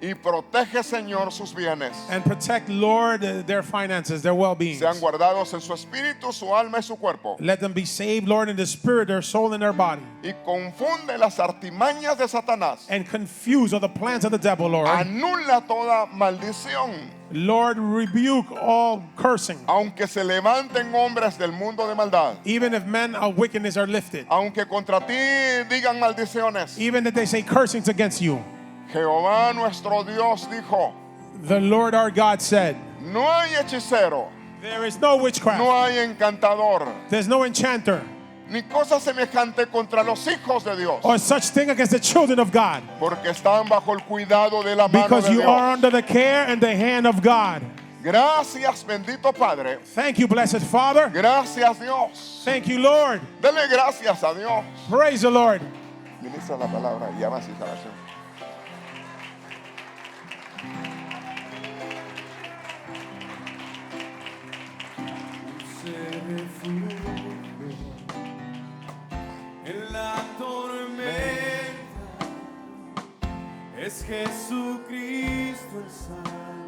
Y protege, Señor, sus bienes. And protect, Lord, their finances, their well-being. Sean guardados en su espíritu, su alma y su cuerpo. Let them be saved, Lord, in the spirit, their soul, and their body. Y confunde las artimañas de Satanás. And confuse all the plans of the devil, Lord. Anula toda maldición. Lord, rebuke all cursing. Aunque se levanten hombres del mundo de maldad. Even if men of wickedness are lifted. Aunque contra ti digan maldiciones. Even if they say cursings against you. Jehová nuestro Dios dijo, The Lord our God said, no hay hechicero, there is no witchcraft. no hay encantador, There's no enchanter. ni cosa semejante contra los hijos de Dios, or such thing against the children of God, porque están bajo el cuidado de la mano because de you Dios. are under the care and the hand of God. Gracias, bendito Padre. Thank you, blessed Father. Gracias, Dios. Thank you, Lord. Dele gracias a Dios. Praise the Lord. Ministra la palabra y llama a instalación. Se refugio en la tormenta, es Jesucristo el Salvador.